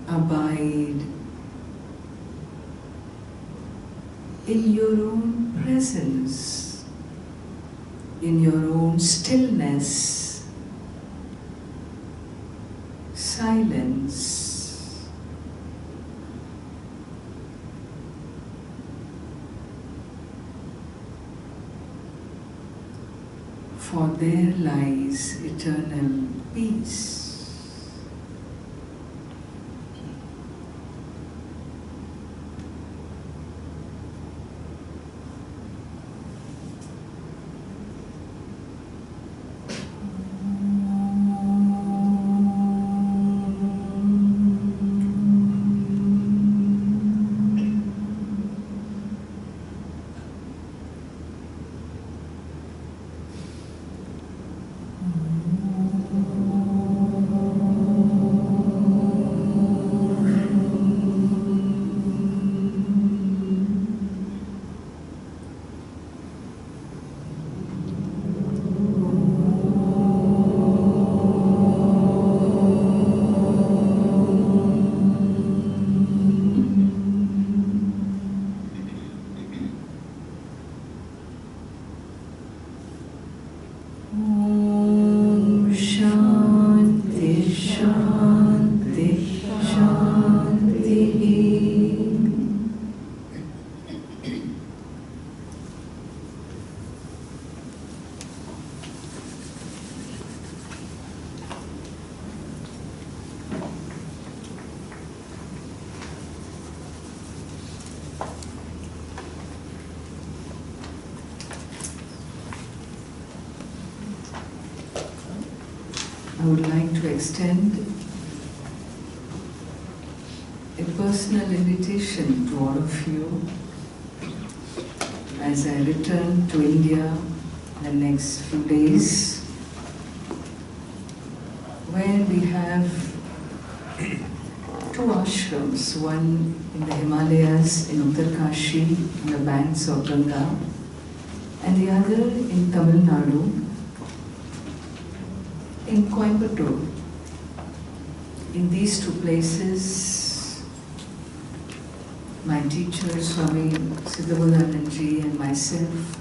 B: Abide in your own presence, in your own stillness, silence. For there lies eternal peace. I would like to extend a personal invitation to all of you as I return to India in the next few days, where we have two ashrams, one in the Himalayas in Uttarkashi, on the banks of Ganga, and the other in Tamil Nadu, in Coimbatore. In these two places, my teacher Swami Siddhabodhananji and myself